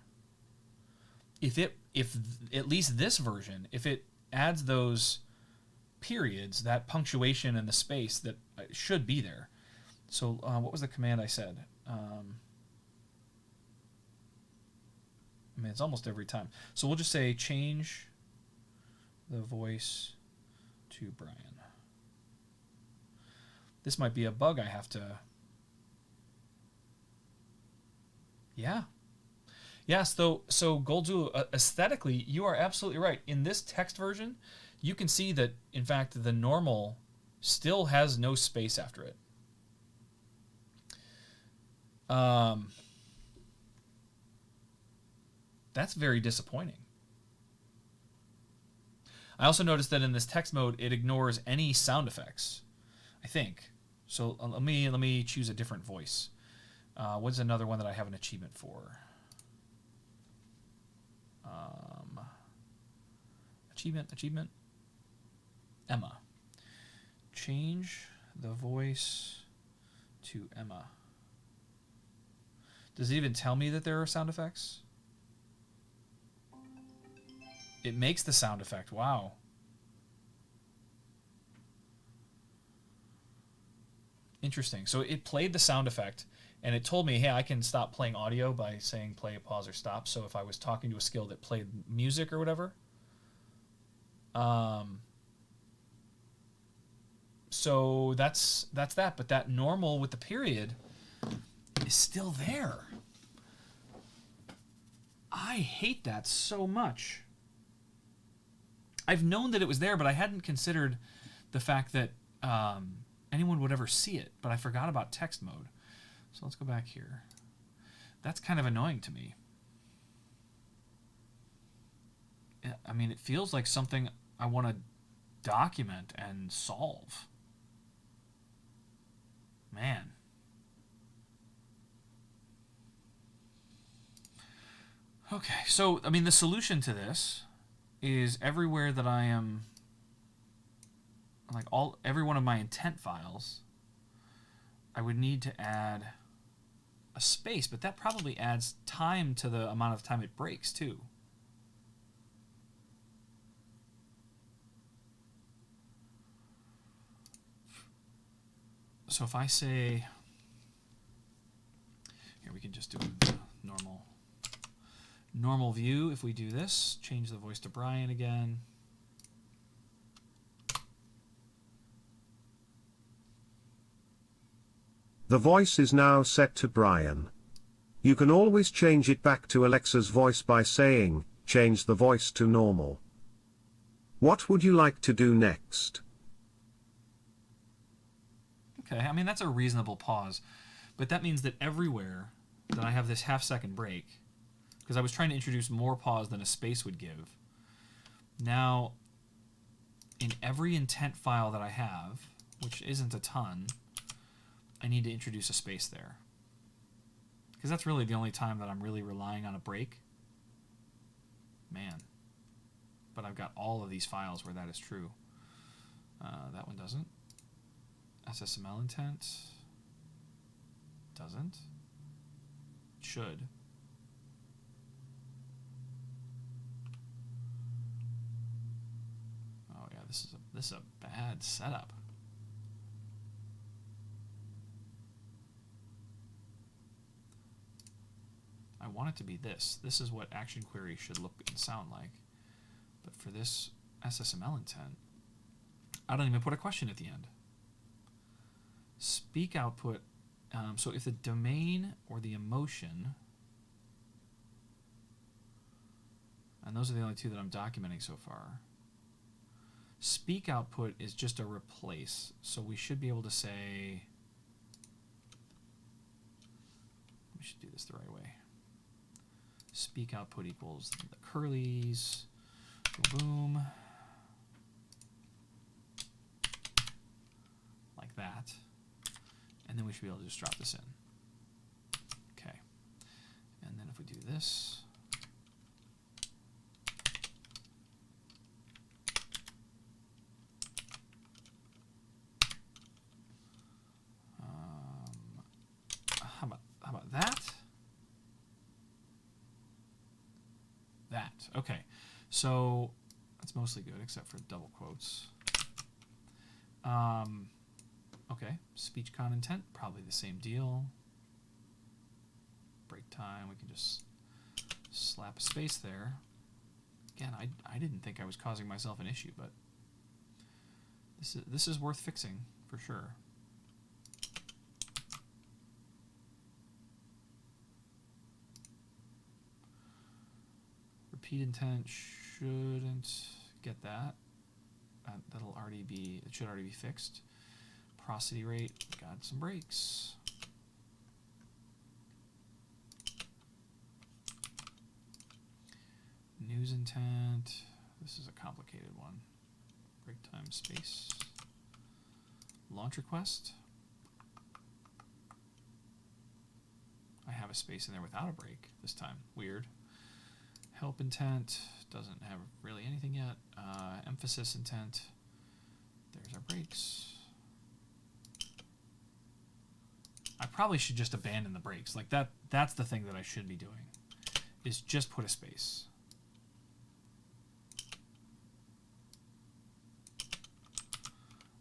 if at least this version, if it adds those periods, that punctuation and the space that should be there. So what was the command I said? I mean, it's almost every time. So we'll just say change the voice to Brian. This might be a bug I have to... Yeah. Yes, so Goldzulu, aesthetically, you are absolutely right. In this text version, you can see that, in fact, the normal still has no space after it. That's very disappointing. I also noticed that in this text mode, it ignores any sound effects, I think. So let me choose a different voice. What's another one that I have an achievement for? Achievement. Emma. Change the voice to Emma. Does it even tell me that there are sound effects? It makes the sound effect. Wow. Interesting. So it played the sound effect, and it told me, hey, I can stop playing audio by saying play, pause, or stop. So if I was talking to a skill that played music or whatever, so that's that. But that normal with the period is still there. I hate that so much. I've known that it was there, but I hadn't considered the fact that anyone would ever see it. But I forgot about text mode. So let's go back here. That's kind of annoying to me. I mean, it feels like something I want to document and solve. Man. Okay, so, I mean, the solution to this is everywhere that I am, like every one of my intent files, I would need to add a space, but that probably adds time to the amount of time it breaks too. So if I say, here we can just do a normal view. If we do this, change the voice to Brian again. The voice is now set to Brian. You can always change it back to Alexa's voice by saying, change the voice to normal. What would you like to do next? Okay, I mean, that's a reasonable pause, but that means that everywhere that I have this half-second break, because I was trying to introduce more pause than a space would give, now, in every intent file that I have, which isn't a ton, I need to introduce a space there. because that's really the only time that I'm really relying on a break. Man. But I've got all of these files where that is true. That one doesn't. SSML intent. Doesn't. It should. Oh yeah, this is a bad setup. I want it to be this. This is what action query should look and sound like. But for this SSML intent, I don't even put a question at the end. Speak output. So if the domain or the emotion, and those are the only two that I'm documenting so far. Speak output is just a replace. So we should be able to say, we should do this the right way. Speak output equals the curlies, boom, like that. And then we should be able to just drop this in. Okay. And then if we do this, how about that? That. Okay. So that's mostly good except for double quotes. Okay. Speech con intent, probably the same deal. Break time, we can just slap a space there. Again, I didn't think I was causing myself an issue, but this is worth fixing for sure. Repeat intent shouldn't get that. That'll already be, it should already be fixed. Prosody rate, got some breaks. News intent, this is a complicated one. Break time space. Launch request. I have a space in there without a break this time, weird. Help intent, doesn't have really anything yet. Emphasis intent, there's our breaks. I probably should just abandon the breaks. Like that's the thing that I should be doing, is just put a space.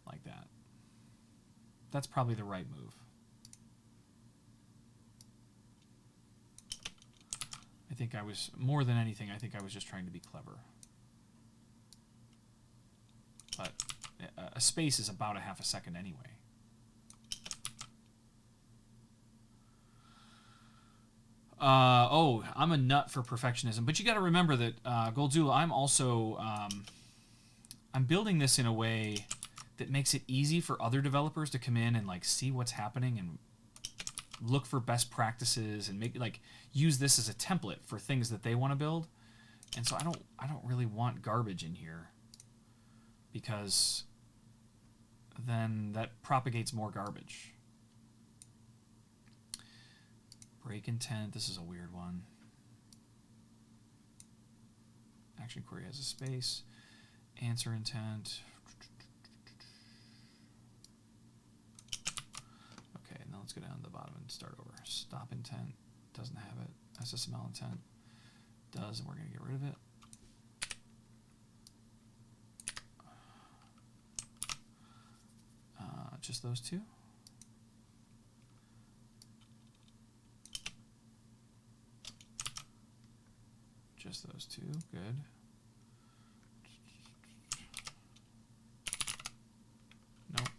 Like that. That's probably the right move. I think I was, more than anything, I think I was just trying to be clever. But a space is about a half a second anyway. Oh, I'm a nut for perfectionism. But you got to remember that, Goldzula, I'm also, I'm building this in a way that makes it easy for other developers to come in and like see what's happening and look for best practices and make like use this as a template for things that they want to build. And so I don't really want garbage in here, because then that propagates more garbage. Break intent, this is a weird one. Action query has a space. Answer intent. Okay, now let's go down to the bottom and start over. Stop intent, doesn't have it. SSML intent does, and we're going to get rid of it. Just those two. Just those two, good. Nope.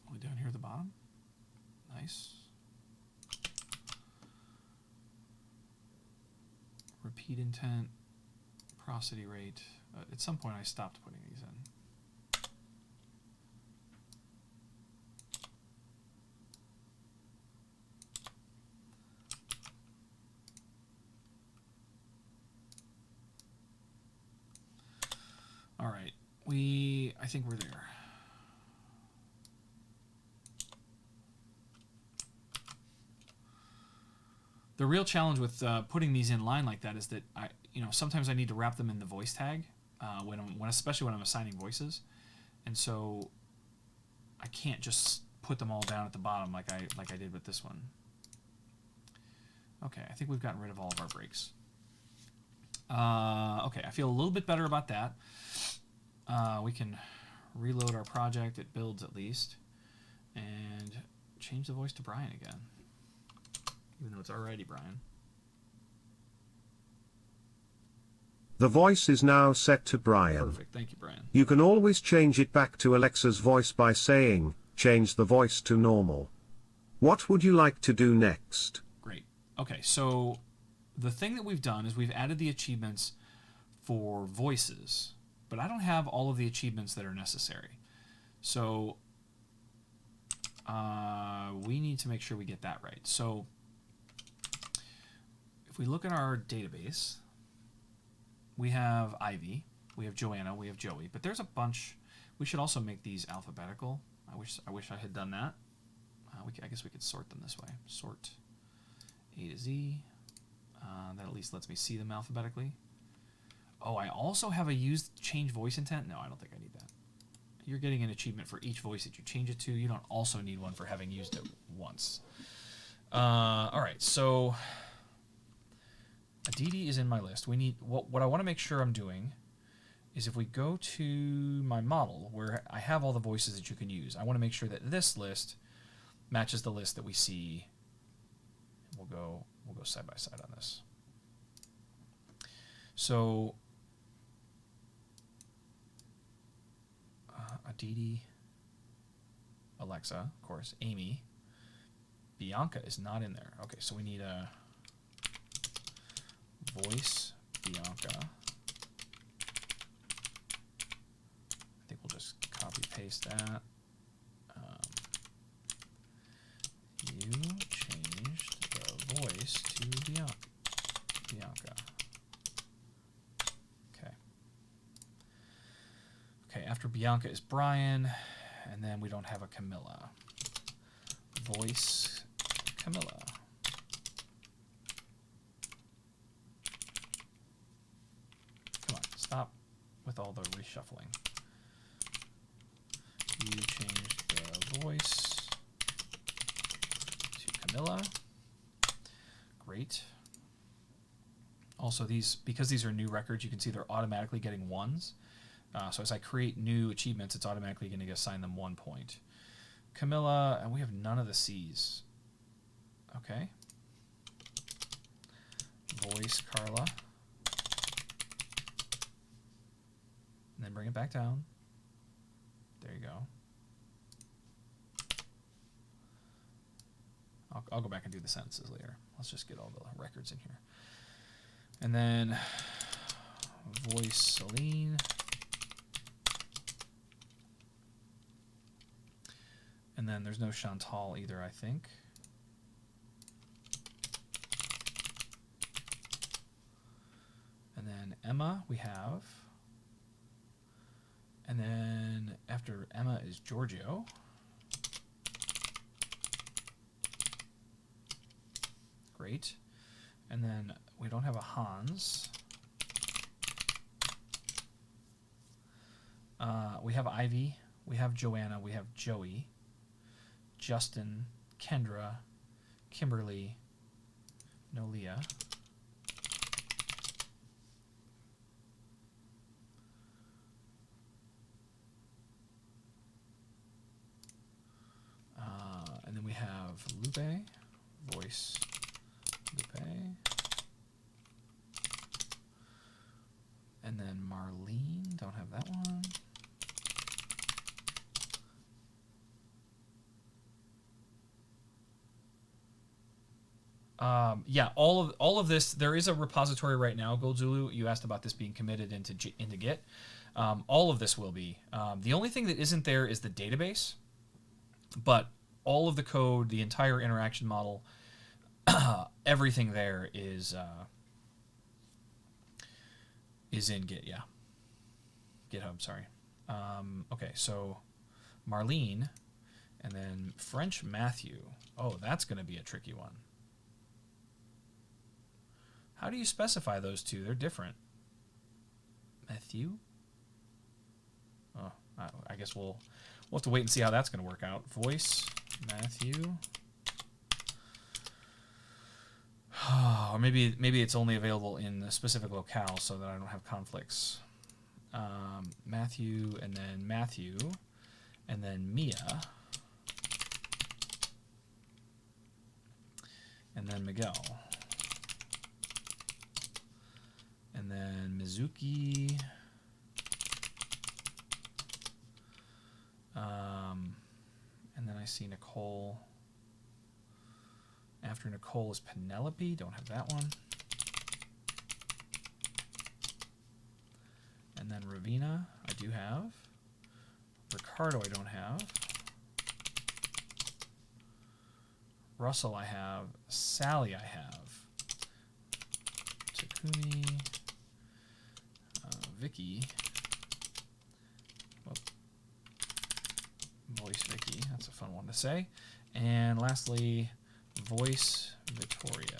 Only down here at the bottom. Nice. Repeat intent, prosody rate. At some point I stopped putting these in. I think we're there. The real challenge with putting these in line like that is that sometimes I need to wrap them in the voice tag especially when I'm assigning voices, and so I can't just put them all down at the bottom like I did with this one. Okay, I think we've gotten rid of all of our breaks. Okay, I feel a little bit better about that. We can reload our project. It builds at least, and change the voice to Brian again. Even though it's already Brian. The voice is now set to Brian. Perfect. Thank you, Brian. You can always change it back to Alexa's voice by saying, change the voice to normal. What would you like to do next? Great. Okay, so the thing that we've done is we've added the achievements for voices, but I don't have all of the achievements that are necessary. So we need to make sure we get that right. So if we look at our database, we have Ivy, we have Joanna, we have Joey, but there's a bunch. We should also make these alphabetical. I wish I had done that. I guess we could sort them this way. Sort A to Z. That at least lets me see them alphabetically. Oh, I also have a used change voice intent. No, I don't think I need that. You're getting an achievement for each voice that you change it to. You don't also need one for having used it once. All right, so Aditi is in my list. We need what I want to make sure I'm doing is if we go to my model where I have all the voices that you can use, I want to make sure that this list matches the list that we see. We'll go side by side on this. So Aditi, Alexa, of course, Amy, Bianca is not in there. Okay, so we need a voice Bianca. I think we'll just copy paste that. You changed the voice to Bianca. Okay. Okay, after Bianca is Brian, and then we don't have a Camilla. Voice Camilla. Come on, stop with all the reshuffling. You changed the voice to Camilla. Great. Also, because these are new records, you can see they're automatically getting ones. So as I create new achievements, it's automatically going to assign them 1 point. Camilla, and we have none of the C's. Okay. Voice Carla. And then bring it back down. There you go. I'll go back and do the sentences later. Let's just get all the records in here. And then voice Celine. And then there's no Chantal either, I think. And then Emma we have. And then after Emma is Giorgio. Great. And then we don't have a Hans. We have Ivy. We have Joanna. We have Joey. Justin. Kendra. Kimberly. No Leah. And then we have Lupe. Voice Lupe. And then Marlene, don't have that one. Yeah, all of this, there is a repository right now, Goldzulu. You asked about this being committed into Git. All of this will be. The only thing that isn't there is the database, but all of the code, the entire interaction model, everything there is in Git, yeah. GitHub, sorry. Okay, so Marlene, and then French Matthew. Oh, that's going to be a tricky one. How do you specify those two? They're different. Matthew? Oh, I guess we'll have to wait and see how that's going to work out. Voice, Matthew. Or maybe it's only available in a specific locale so that I don't have conflicts. Matthew, and then Mia, and then Miguel, and then Mizuki, and then I see Nicole. After Nicole is Penelope. Don't have that one. And then Ravina, I do have. Ricardo, I don't have. Russell, I have. Sally, I have. Takumi. Vicky. Whoop. Voice Vicky, that's a fun one to say. And lastly, Voice Victoria.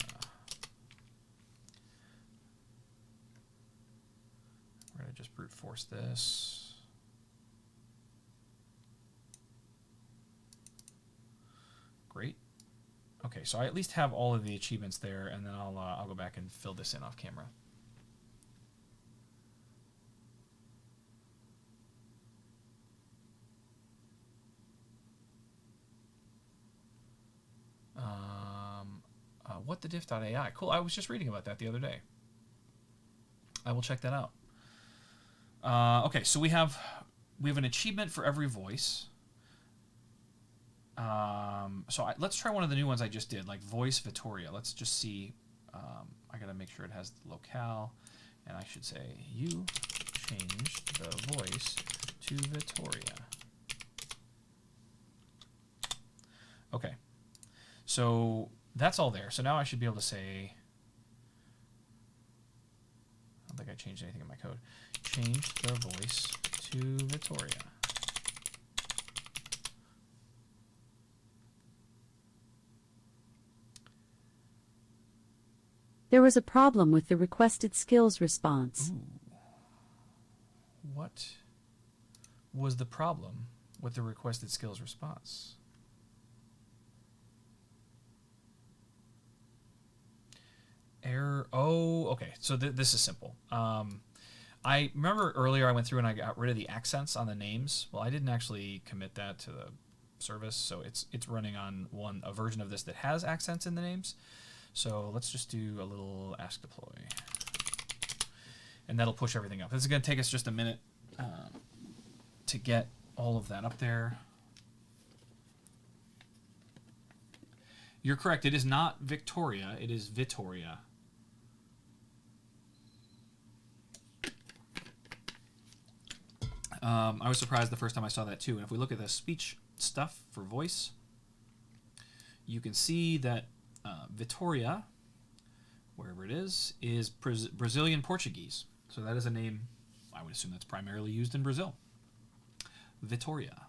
We're going to just brute force this. Great. Okay, so I at least have all of the achievements there, and then I'll go back and fill this in off camera. What the diff.ai. Cool. I was just reading about that the other day. I will check that out. Okay, so we have an achievement for every voice. Let's try one of the new ones I just did, like Voice Vittoria. Let's just see. I gotta make sure it has the locale, and I should say you changed the voice to Vittoria. Okay, so that's all there. So now I should be able to say, I don't think I changed anything in my code. Change the voice to Vittoria. There was a problem with the requested skills response. Ooh. What was the problem with the requested skills response? Error. Oh, okay. So this is simple. I remember earlier I went through and I got rid of the accents on the names. Well, I didn't actually commit that to the service, so it's running on a version of this that has accents in the names. So let's just do a little ask deploy, and that'll push everything up. This is going to take us just a minute to get all of that up there. You're correct. It is not Victoria. It is Vittoria. I was surprised the first time I saw that too. And if we look at the speech stuff for voice, you can see that Vittoria, wherever it is Brazilian Portuguese. So that is a name, I would assume that's primarily used in Brazil. Vittoria.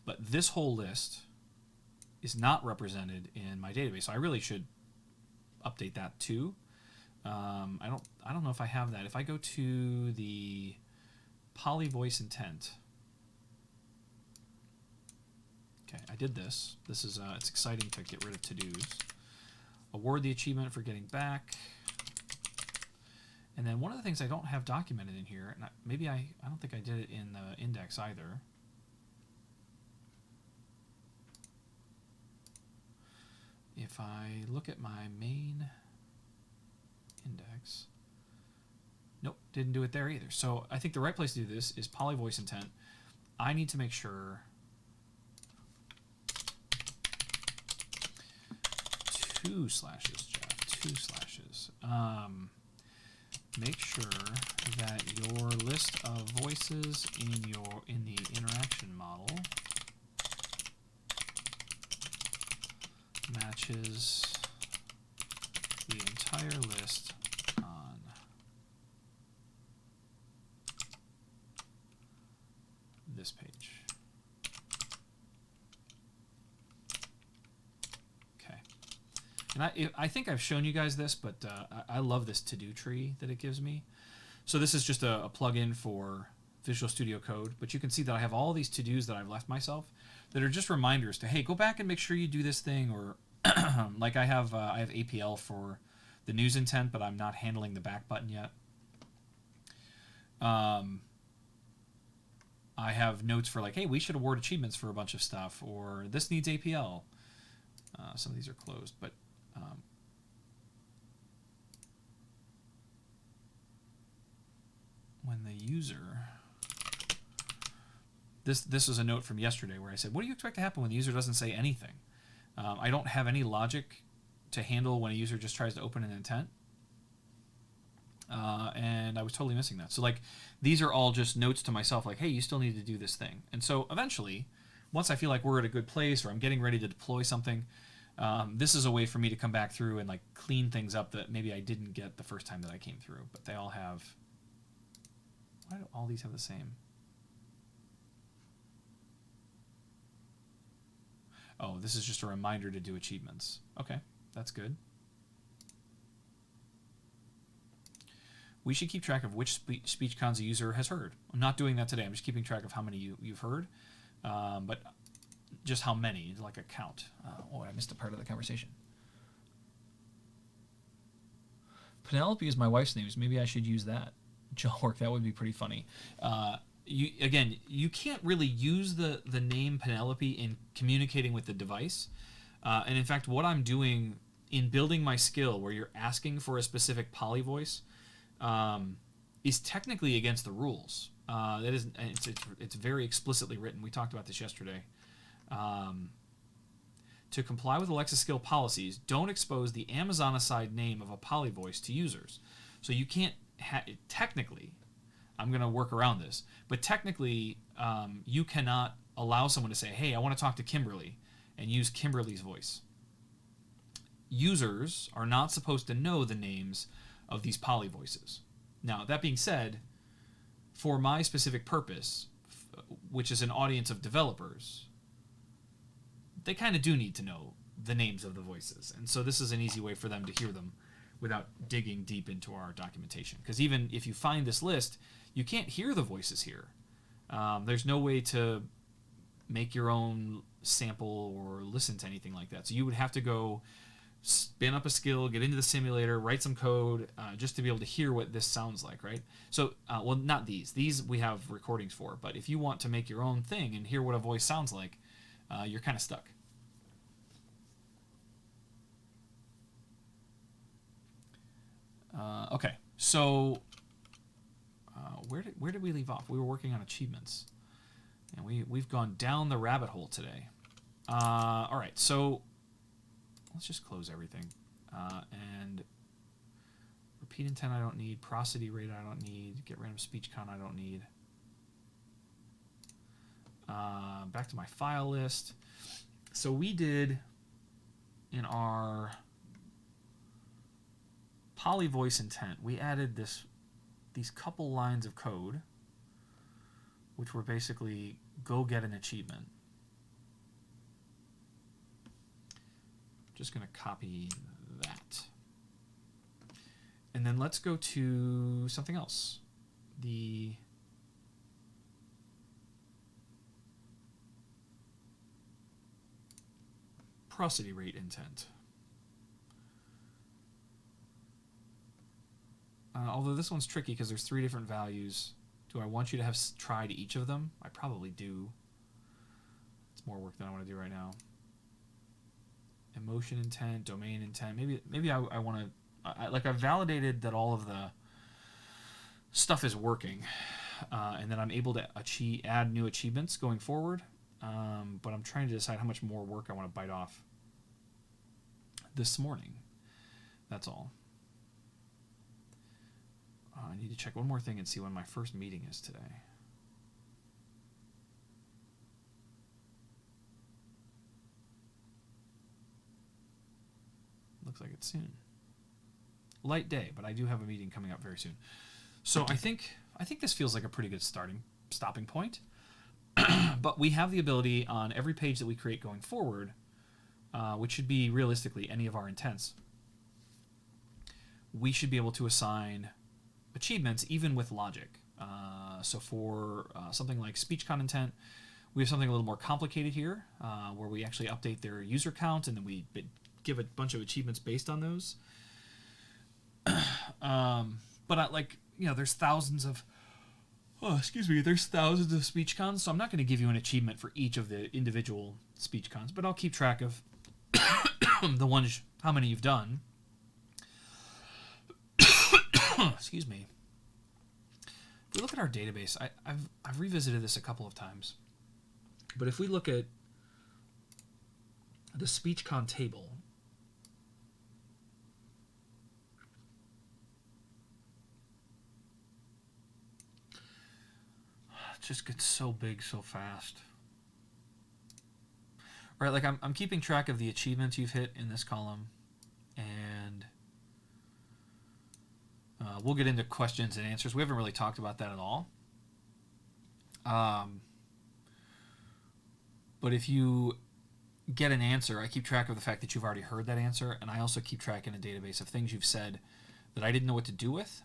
But this whole list is not represented in my database. So I really should update that too. I don't know if I have that. If I go to the poly voice intent. Okay, I did this. This is it's exciting to get rid of to-dos. Award the achievement for getting back. And then one of the things I don't have documented in here, and maybe I don't think I did it in the index either. If I look at my main index, nope, didn't do it there either. So I think the right place to do this is poly voice intent. I need to make sure two slashes, Jeff, two slashes. Make sure that your list of voices in the interaction model matches the entire list on And I think I've shown you guys this, but I love this to-do tree that it gives me. So this is just a plugin for Visual Studio Code, but you can see that I have all these to-dos that I've left myself that are just reminders to, hey, go back and make sure you do this thing, or like I have APL for the news intent, but I'm not handling the back button yet. I have notes for like, hey, we should award achievements for a bunch of stuff, or this needs APL. Some of these are closed, but when the user, this was a note from yesterday where I said, what do you expect to happen when the user doesn't say anything? I don't have any logic to handle when a user just tries to open an intent. And I was totally missing that. So like, these are all just notes to myself, like, hey, you still need to do this thing. And so eventually, once I feel like we're at a good place or I'm getting ready to deploy something, this is a way for me to come back through and like clean things up that maybe I didn't get the first time that I came through. But they all have, why do all these have the same? Oh, this is just a reminder to do achievements. Okay, that's good. We should keep track of which speech cons a user has heard. I'm not doing that today. I'm just keeping track of how many you've heard, but just how many, like a count. Oh, I missed a part of the conversation. Penelope is my wife's name. Maybe I should use that. Joe work, that would be pretty funny. You can't really use the name Penelope in communicating with the device. And in fact, what I'm doing in building my skill where you're asking for a specific poly voice is technically against the rules. That is, it's very explicitly written. We talked about this yesterday. To comply with Alexa skill policies, don't expose the Amazon-assigned name of a poly voice to users. So you can't, technically, I'm going to work around this, but technically you cannot allow someone to say, hey, I want to talk to Kimberly, and use Kimberly's voice. Users are not supposed to know the names of these poly voices. Now, that being said, for my specific purpose, which is an audience of developers, they kind of do need to know the names of the voices. And so this is an easy way for them to hear them without digging deep into our documentation. Because even if you find this list, you can't hear the voices here. There's no way to make your own sample or listen to anything like that. So you would have to go spin up a skill, get into the simulator, write some code, just to be able to hear what this sounds like, right? So, well, not these. These we have recordings for. But if you want to make your own thing and hear what a voice sounds like, you're kind of stuck. Okay, so where did we leave off? We were working on achievements, and we've gone down the rabbit hole today. All right, so let's just close everything. And repeat intent I don't need, prosody rate I don't need, get random speech count I don't need. Back to my file list. So we did in our poly voice intent, we added these couple lines of code, which were basically go get an achievement. Just going to copy that. And then let's go to something else. The prosody rate intent. Although this one's tricky because there's 3 different values. Do I want you to have tried each of them? I probably do. It's more work than I want to do right now. Emotion intent, domain intent. Maybe I want to, like I've validated that all of the stuff is working, and then I'm able to add new achievements going forward. But I'm trying to decide how much more work I want to bite off this morning. That's all. I need to check one more thing and see when my first meeting is today. Looks like it's soon. Light day, but I do have a meeting coming up very soon. So I think this feels like a pretty good stopping point. But we have the ability on every page that we create going forward which should be realistically any of our intents, we should be able to assign achievements even with logic. So for something like SpeechCon intent, we have something a little more complicated here, where we actually update their user count and then we give a bunch of achievements based on those. But there's thousands of there's thousands of SpeechCons, so I'm not going to give you an achievement for each of the individual SpeechCons, but I'll keep track of the ones, how many you've done. Excuse me. If we look at our database, I've revisited this a couple of times, but if we look at the SpeechCon table, it just gets so big so fast. Right, like I'm keeping track of the achievements you've hit in this column, and we'll get into questions and answers. We haven't really talked about that at all. But if you get an answer, I keep track of the fact that you've already heard that answer, and I also keep track in a database of things you've said that I didn't know what to do with.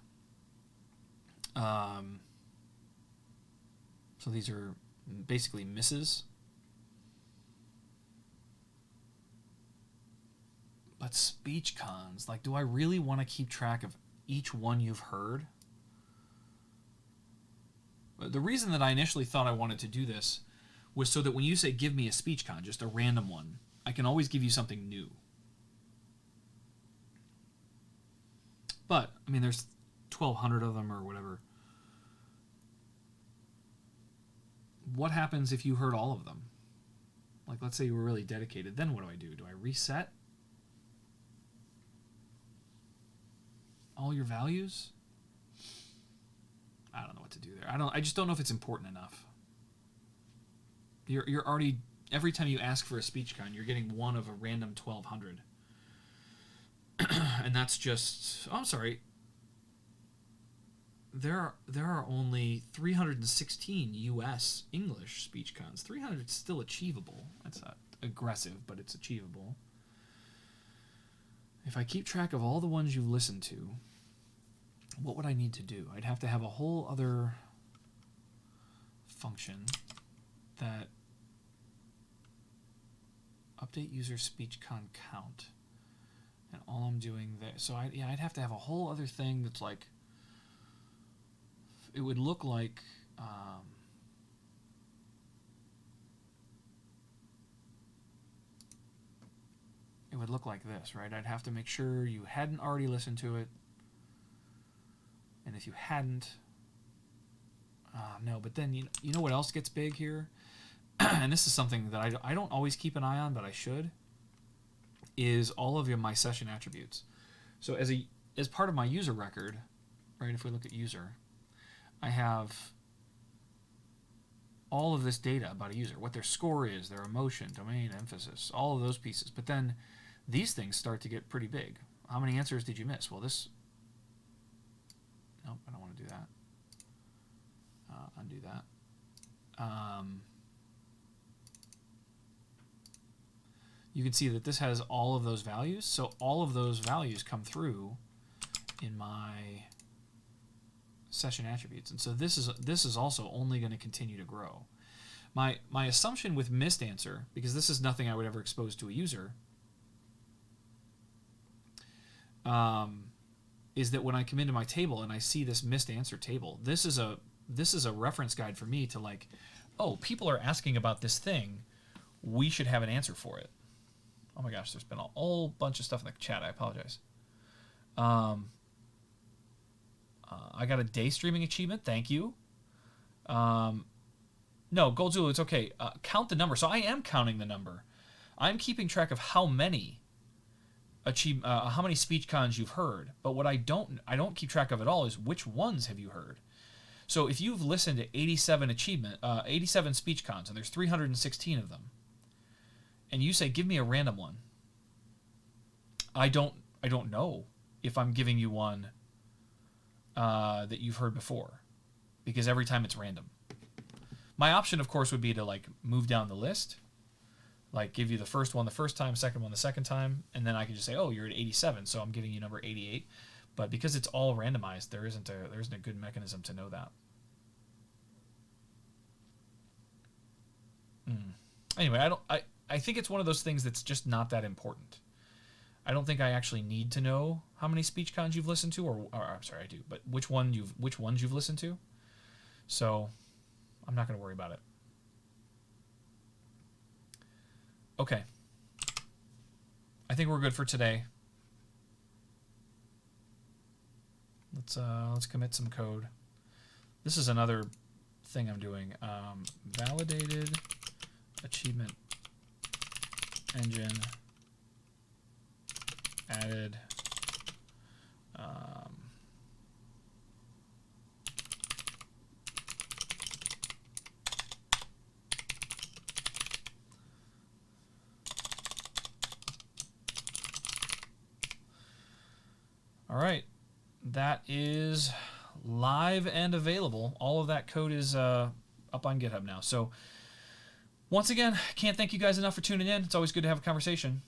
So these are basically misses. But SpeechCons, like, do I really want to keep track of each one you've heard? The reason that I initially thought I wanted to do this was so that when you say give me a SpeechCon, just a random one, I can always give you something new. But, I mean, there's 1,200 of them or whatever. What happens if you heard all of them? Like, let's say you were really dedicated. Then what do? Do I reset all your values? I don't know what to do there. I just don't know if it's important enough. You're already, every time you ask for a SpeechCon, you're getting one of a random 1,200. And that's just, oh, I'm sorry. There are only 316 U.S. English SpeechCons. 300 is still achievable. That's not aggressive, but it's achievable. If I keep track of all the ones you've listened to, what would I need to do? I'd have to have a whole other function that update user SpeechCon count. And all I'm doing there, so I'd have to have a whole other thing that's like, it would look like it would look like this, right? I'd have to make sure you hadn't already listened to it, and if you hadn't, no. But then you know what else gets big here, and this is something that I don't always keep an eye on, but I should, is all of my session attributes. So as part of my user record, right? If we look at user, I have all of this data about a user, what their score is, their emotion, domain, emphasis, all of those pieces. But then these things start to get pretty big. How many answers did you miss? Well, this, nope, I don't want to do that. Undo that. You can see that this has all of those values. So all of those values come through in my session attributes, and so this is also only going to continue to grow. My assumption with missed answer, because this is nothing I would ever expose to a user, is that when I come into my table and I see this missed answer table, this is a reference guide for me to, like, oh, people are asking about this thing, we should have an answer for it. Oh my gosh, there's been a whole bunch of stuff in the chat. I apologize. I got a day streaming achievement. Thank you. No, Goldzulu, it's okay. Count the number. So I am counting the number. I'm keeping track of how many SpeechCons you've heard. But what I don't keep track of at all is which ones have you heard. So if you've listened to 87 SpeechCons, and there's 316 of them, and you say, give me a random one, I don't know if I'm giving you one that you've heard before, because every time it's random. My option, of course, would be to, like, move down the list, like give you the first one the first time, second one the second time, and then I can just say, oh, you're at 87, so I'm giving you number 88. But because it's all randomized, there isn't a good mechanism to know that. Anyway, I think it's one of those things that's just not that important. I don't think I actually need to know how many SpeechCons you've listened to, or I'm sorry, I do, but which ones you've listened to. So I'm not going to worry about it. Okay. I think we're good for today. Let's commit some code. This is another thing I'm doing. Validated achievement engine added. All right, that is live and available. All of that code is up on GitHub now. So once again, can't thank you guys enough for tuning in. It's always good to have a conversation.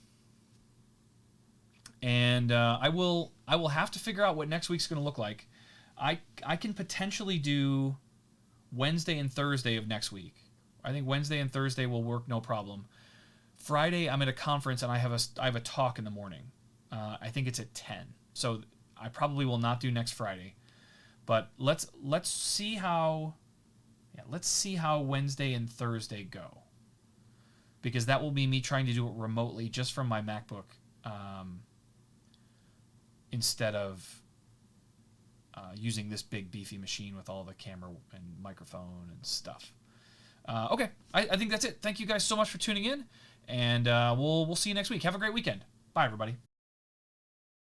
And I will have to figure out what next week's going to look like. I can potentially do Wednesday and Thursday of next week. I think Wednesday and Thursday will work no problem. Friday I'm at a conference and I have a talk in the morning. I think it's at 10. So I probably will not do next Friday. But let's see how Wednesday and Thursday go. Because that will be me trying to do it remotely just from my MacBook. Instead of using this big beefy machine with all the camera and microphone and stuff. Okay, I think that's it. Thank you guys so much for tuning in, and we'll see you next week. Have a great weekend. Bye, everybody.